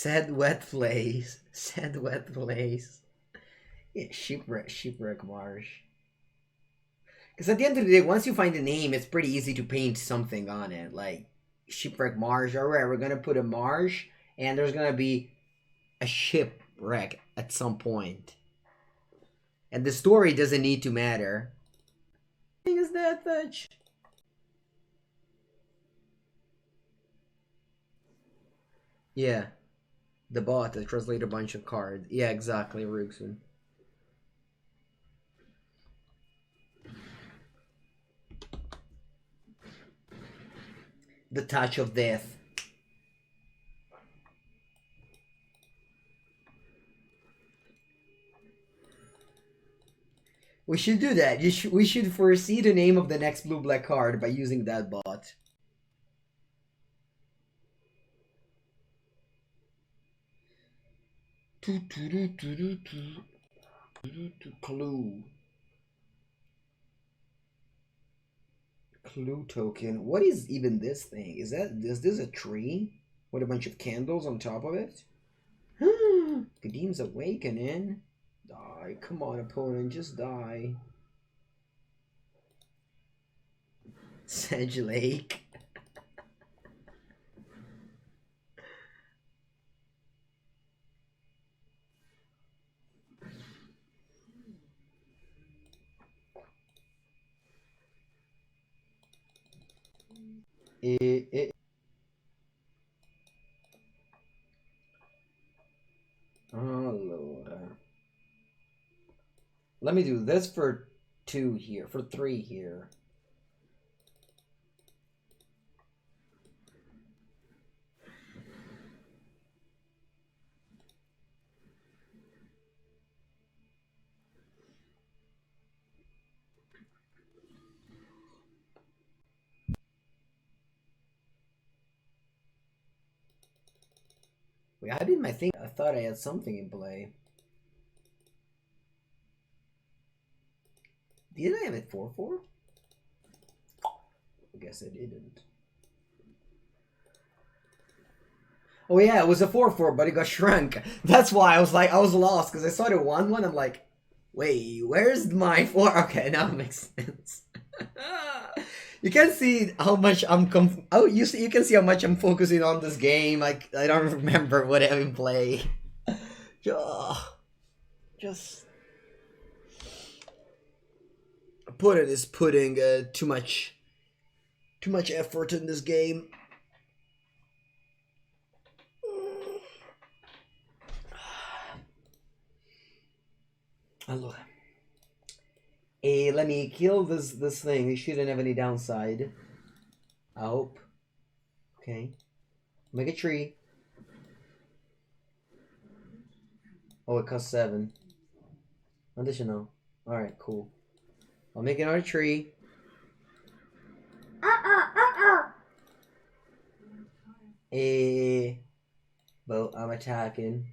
Sad wet place. Sad wet place. Yeah, shipwreck marsh. Because at the end of the day, once you find a name, it's pretty easy to paint something on it. Like, shipwreck marsh. Alright, we're gonna put a marsh, and there's gonna be a shipwreck at some point. And the story doesn't need to matter. What is that, Fetch? Yeah. The bot that translates a bunch of cards. Yeah, exactly, Rookson. The touch of death. We should do that. We should foresee the name of the next blue-black card by using that bot. Clue. Clue token. What is even this thing? Is this a tree with a bunch of candles on top of it? Kadim's awakening. Die. Come on, opponent, just die. Sedge Lake. Allora. Let me do this for 2 here, for 3 here. Wait, I didn't think. I thought I had something in play. Did I have it 4/4? I guess I didn't. Oh yeah, it was a 4/4, but it got shrunk. That's why I was lost because I saw the 1/1. I'm like, wait, where's my 4? Okay, now it makes sense. You can see how much I'm you can see how much I'm focusing on this game. Like, I don't remember what I play. Just opponent is putting too much effort in this game. Allora. Hey, let me kill this thing. It shouldn't have any downside. I hope. Okay. Make a tree. Oh, it costs 7. Additional. Alright, cool. I'll make another tree. Hey. Well, I'm attacking.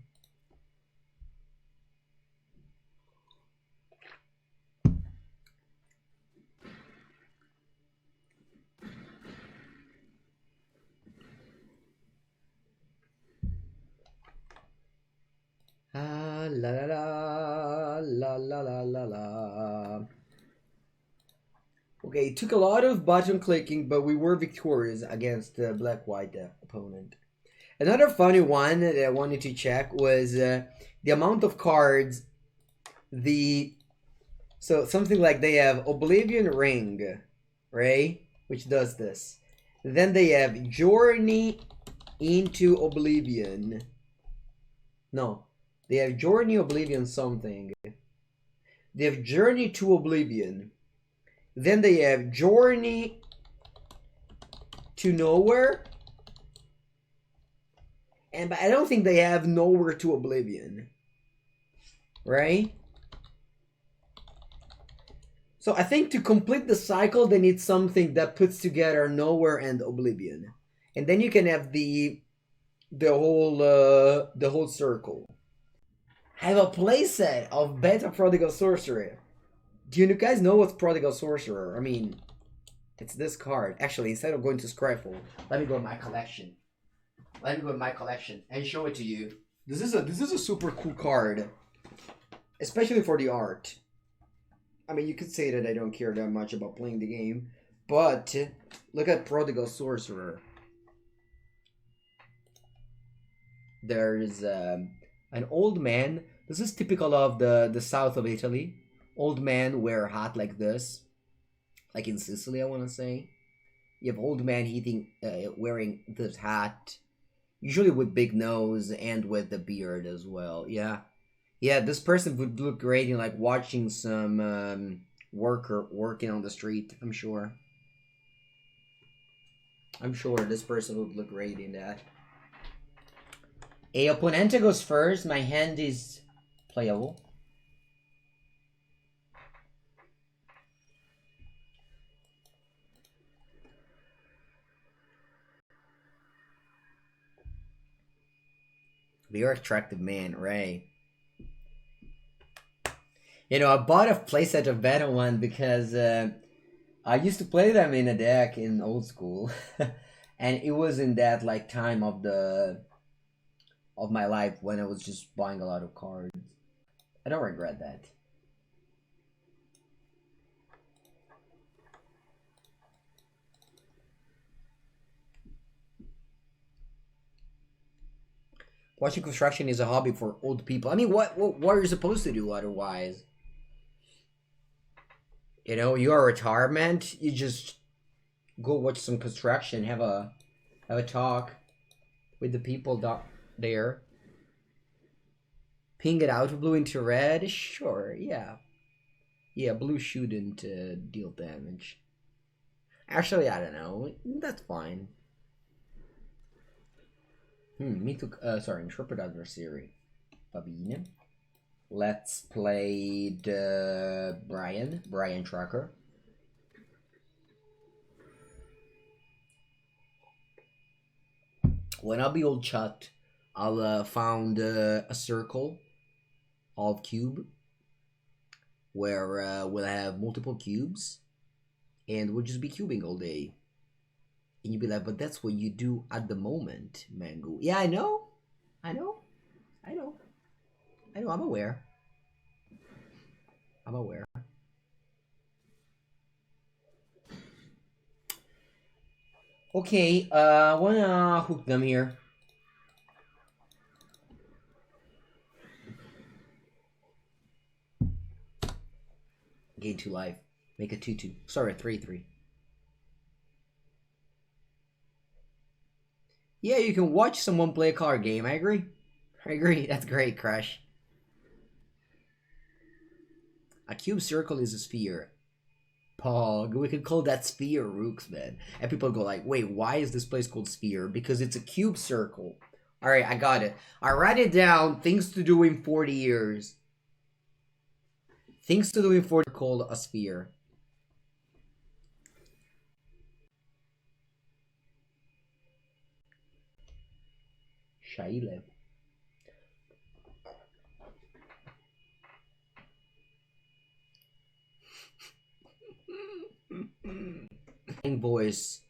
Ah, la la la la la la la. Okay, it took a lot of button clicking, but we were victorious against the black-white opponent. Another funny one that I wanted to check was the amount of cards. So something like they have Oblivion Ring, right? Which does this. Then they have Journey into Oblivion. No. They have Journey Oblivion something. They have Journey to Oblivion. Then they have Journey to Nowhere. But I don't think they have Nowhere to Oblivion. Right? So I think to complete the cycle, they need something that puts together Nowhere and Oblivion. And then you can have the whole circle. I have a playset of Beta Prodigal Sorcerer. Do you guys know what's Prodigal Sorcerer? I mean, it's this card. Actually, instead of going to Scryfall, let me go to my collection. Let me go with my collection and show it to you. This is a super cool card, especially for the art. I mean, you could say that I don't care that much about playing the game, but look at Prodigal Sorcerer. There's an old man. This is typical of the south of Italy. Old man wear a hat like this, like in Sicily, I want to say. You have old man wearing this hat, usually with big nose and with the beard as well. Yeah. Yeah, this person would look great in like watching some worker working on the street, I'm sure. I'm sure this person would look great in that. A Opponente goes first. My hand is playable. Very attractive man, right? You know, I bought a playset of Battle One because I used to play them in a deck in old school, and it was in that like time of my life when I was just buying a lot of cards. I don't regret that. Watching construction is a hobby for old people. I mean, what are you supposed to do otherwise? You know, you are retirement. You just go watch some construction, have a talk with the people there. Ping it out of blue into red. Sure, yeah, yeah. Blue shouldn't deal damage. Actually, I don't know. That's fine. Me too. Sorry, Intrepid Adversary. Fabine. Let's play the Brian Tracker. When I'll be old chat, I'll found a circle of cube where we'll have multiple cubes and we'll just be cubing all day. And you'll be like, but that's what you do at the moment, Mango. Yeah, I know. I'm aware. Okay, I wanna hook them here. Gain 2 life. Make a 2/2. Sorry, 3/3. Yeah, you can watch someone play a card game. I agree. That's great, Crash. A cube circle is a sphere. Pog. We could call that sphere Rooks, man. And people go like, wait, why is this place called sphere? Because it's a cube circle. Alright, I got it. I write it down. Things to do in 40 years. Things to do in 40 called a sphere. Shaile. Voice.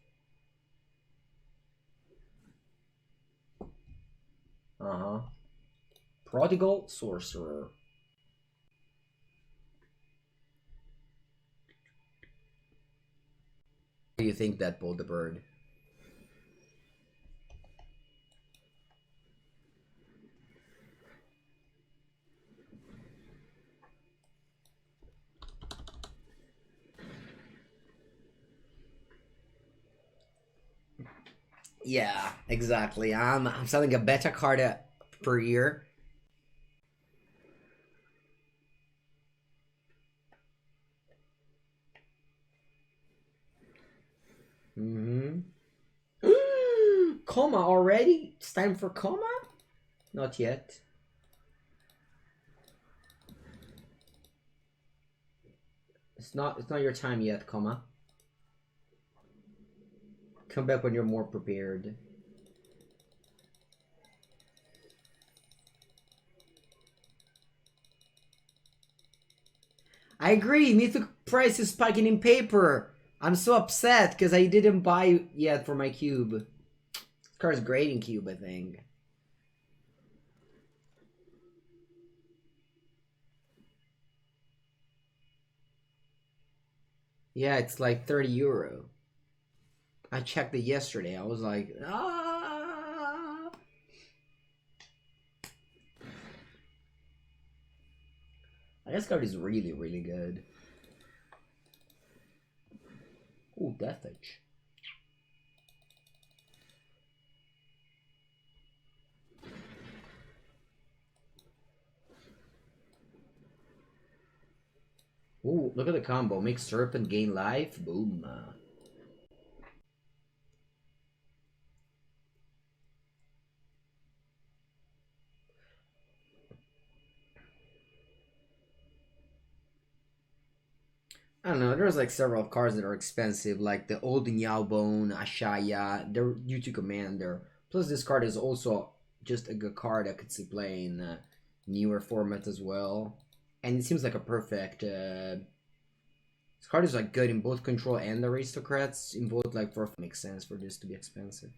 Prodigal Sorcerer. What do you think that pulled the bird? Yeah, exactly. I'm selling a beta card per year. Coma already? It's time for coma? Not yet. It's not your time yet, coma. Come back when you're more prepared. I agree. Mythic price is spiking in paper. I'm so upset because I didn't buy yet for my cube. card's great in Cube, I think. Yeah, it's like 30 euro. I checked it yesterday. I was like, ah. This card is really, really good. Ooh, Death Edge. Ooh, look at the combo. Make Serpent gain life. Boom. I don't know. There's like several cards that are expensive, like the Old Bone, Ashaya. They're due to Commander. Plus, this card is also just a good card I could see playing newer format as well. And it seems like a perfect. This card is like good in both Control and Aristocrats. In both, like, for makes sense for this to be expensive.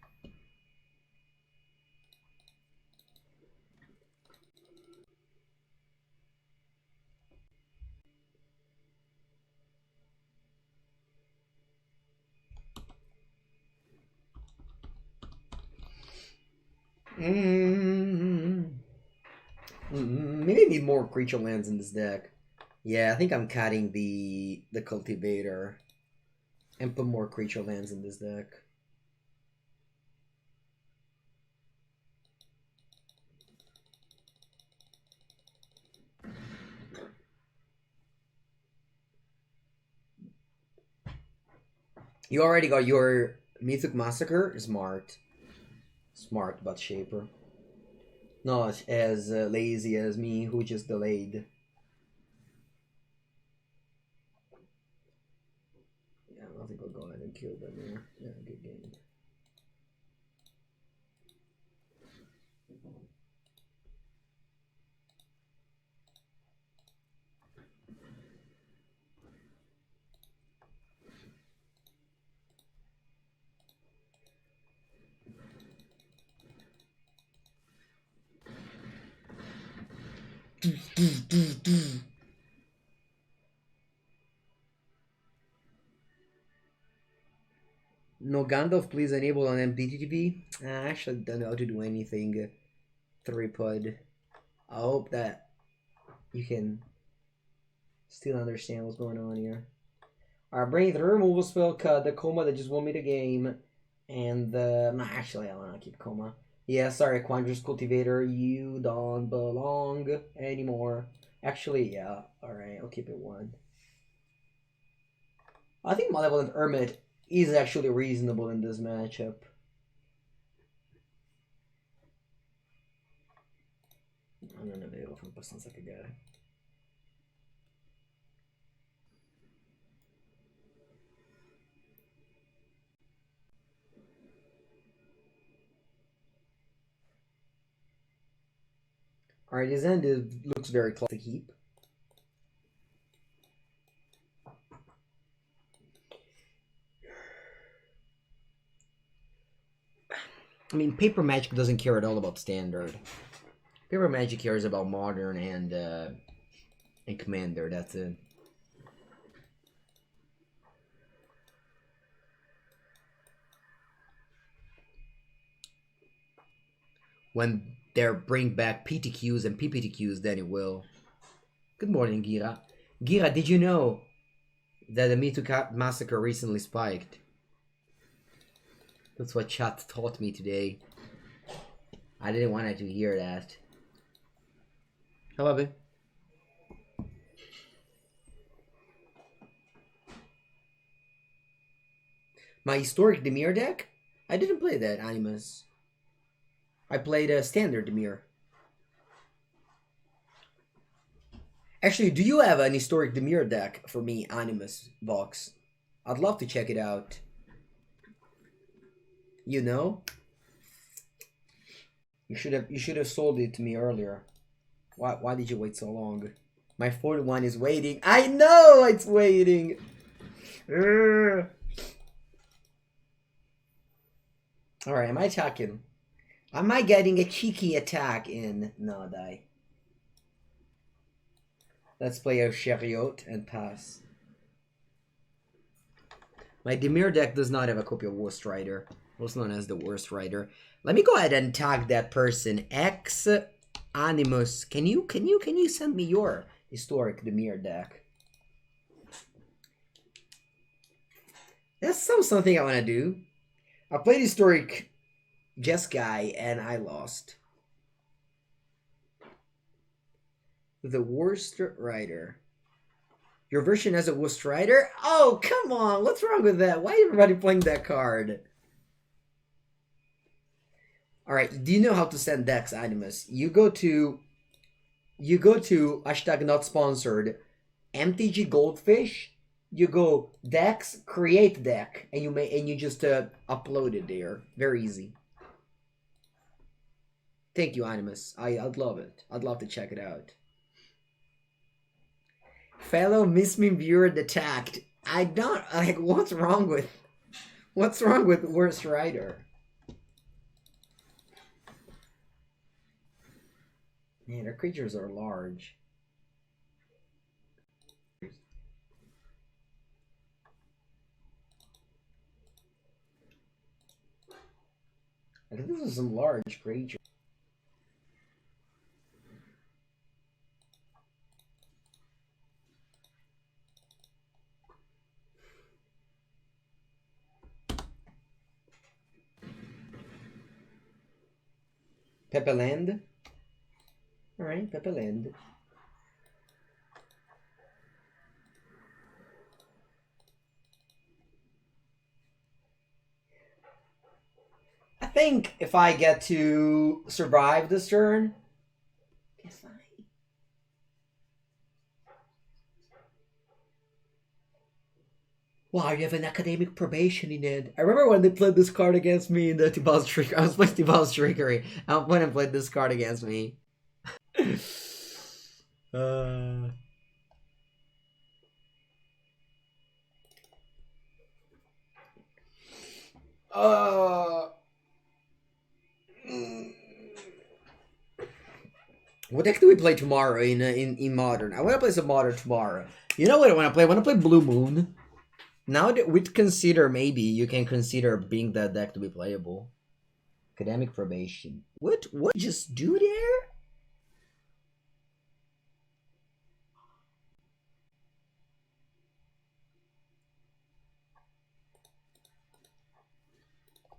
Maybe I need more creature lands in this deck. Yeah, I think I'm cutting the cultivator and put more creature lands in this deck. You already got your Mythic Massacre? Smart. Smart, but shaper. Not as lazy as me, who just delayed. Yeah, I think I'll go ahead and kill them here. Yeah, good game. No Gandalf, please enable on MDTV. I actually don't know how to do anything. 3-pud. I hope that you can still understand what's going on here. Alright, bring the removal spell, cut the coma that just won me the game. And no, actually, I want to keep coma. Yeah, sorry, Quandrus Cultivator, you don't belong anymore. Actually, yeah, alright, I'll keep it 1. I think Malevolent Hermit is actually reasonable in this matchup. I'm gonna be able to put sounds like a guy. Alright, his end looks very close to keep. I mean, Paper Magic doesn't care at all about Standard. Paper Magic cares about Modern and Commander, that's it. When they bring back PTQs and PPTQs, then it will. Good morning, Gira. Gira, did you know that the Mythic Massacre recently spiked? That's what chat taught me today. I didn't want to hear that. Hello, babe. My historic Demir deck? I didn't play that, Animus. I played a standard Demir. Actually, do you have an historic Demir deck for me, Animus box? I'd love to check it out. You know? You should have sold it to me earlier. Why did you wait so long? My 41 is waiting. I know it's waiting. Alright, am I attacking? Am I getting a cheeky attack in? No, die. Let's play a chariot and pass. My Demir deck does not have a copy of Worst Rider, also known as the Worst Rider. Let me go ahead and tag that person. X Animus. Can you send me your historic Demir deck? That's something I want to do. I played historic Jeskai and I lost. The Worst Rider. Your version has a Worst Rider? Oh, come on. What's wrong with that? Why is everybody playing that card? Alright, do you know how to send decks, Animus? You go to hashtag not sponsored, MTG Goldfish, you go decks, create deck, and you just upload it there. Very easy. Thank you, Animus. I'd love it. I'd love to check it out. Fellow Missmin viewer attacked. I don't like what's wrong with Worst Rider? Man, their creatures are large. I think this is some large creature. Pepe Land? Alright, Pepe Land. I think if I get to survive this turn, it's fine. Wow, you have an academic probation in it. I remember when they played this card against me in the Tibal's Trickery. I was playing Tibal's Trickery. When I played this card against me. uh... What deck do we play tomorrow in Modern? I want to play some Modern tomorrow. You know what I want to play? I want to play Blue Moon. Now that we'd consider, maybe you can consider being that deck to be playable. Academic probation. What just do there?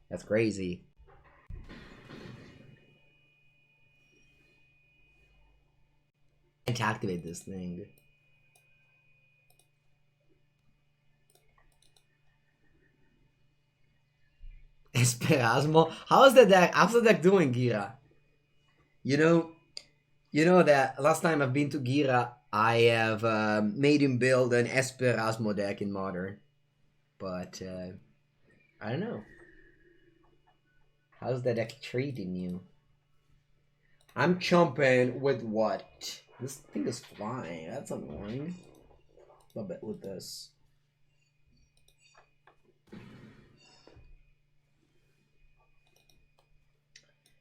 That's crazy. Can't activate this thing. Esperasmo? How's the deck doing, Gira? You know that last time I've been to Gira, I have made him build an Esperasmo deck in Modern. But I don't know. How's the deck treating you? I'm chomping with what? This thing is flying. That's annoying. A bit with this.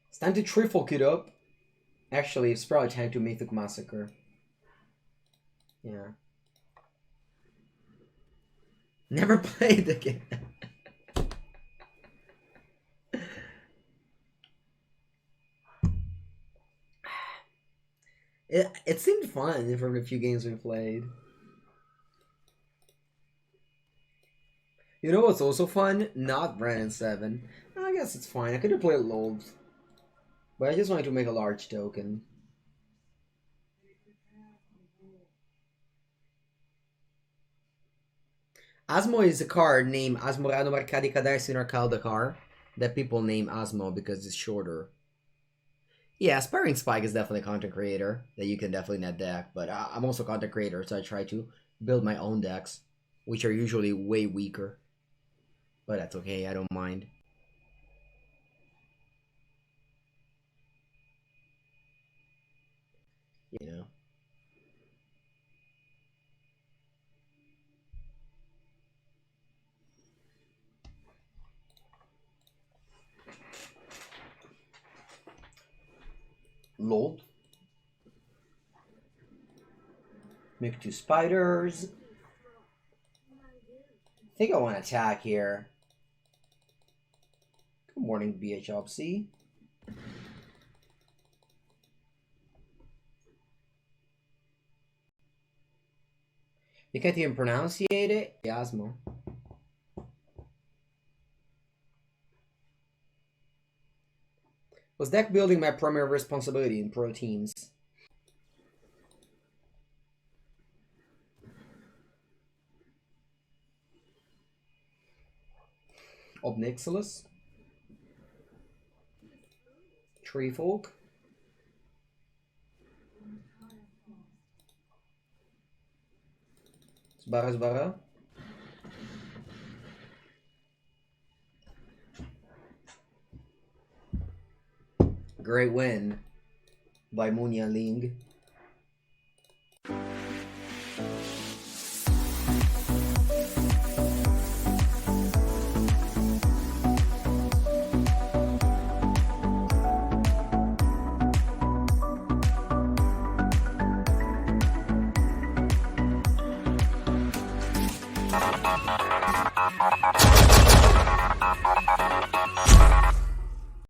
It's time to triple it up. Actually, it's probably time to Mythic Massacre. Yeah. Never played the game. It seemed fun from the few games we played. You know what's also fun? Not Brandon 7. I guess it's fine. I could have played Lobes. But I just wanted to make a large token. Asmo is a card named Asmorano Marcadi Cadais in Kaldakar that people name Asmo because it's shorter. Yeah, Aspiring Spike is definitely a content creator that you can definitely net deck, but I'm also a content creator, so I try to build my own decks, which are usually way weaker. But that's okay, I don't mind. You know. Lol. Make 2 spiders. I think I want to attack here. Good morning, BHLC. You can't even pronunciate it? Yasmo. Was deck building my primary responsibility in pro teams? Obnixilis. Treefolk. Sbarra. Great win by Munya Ling.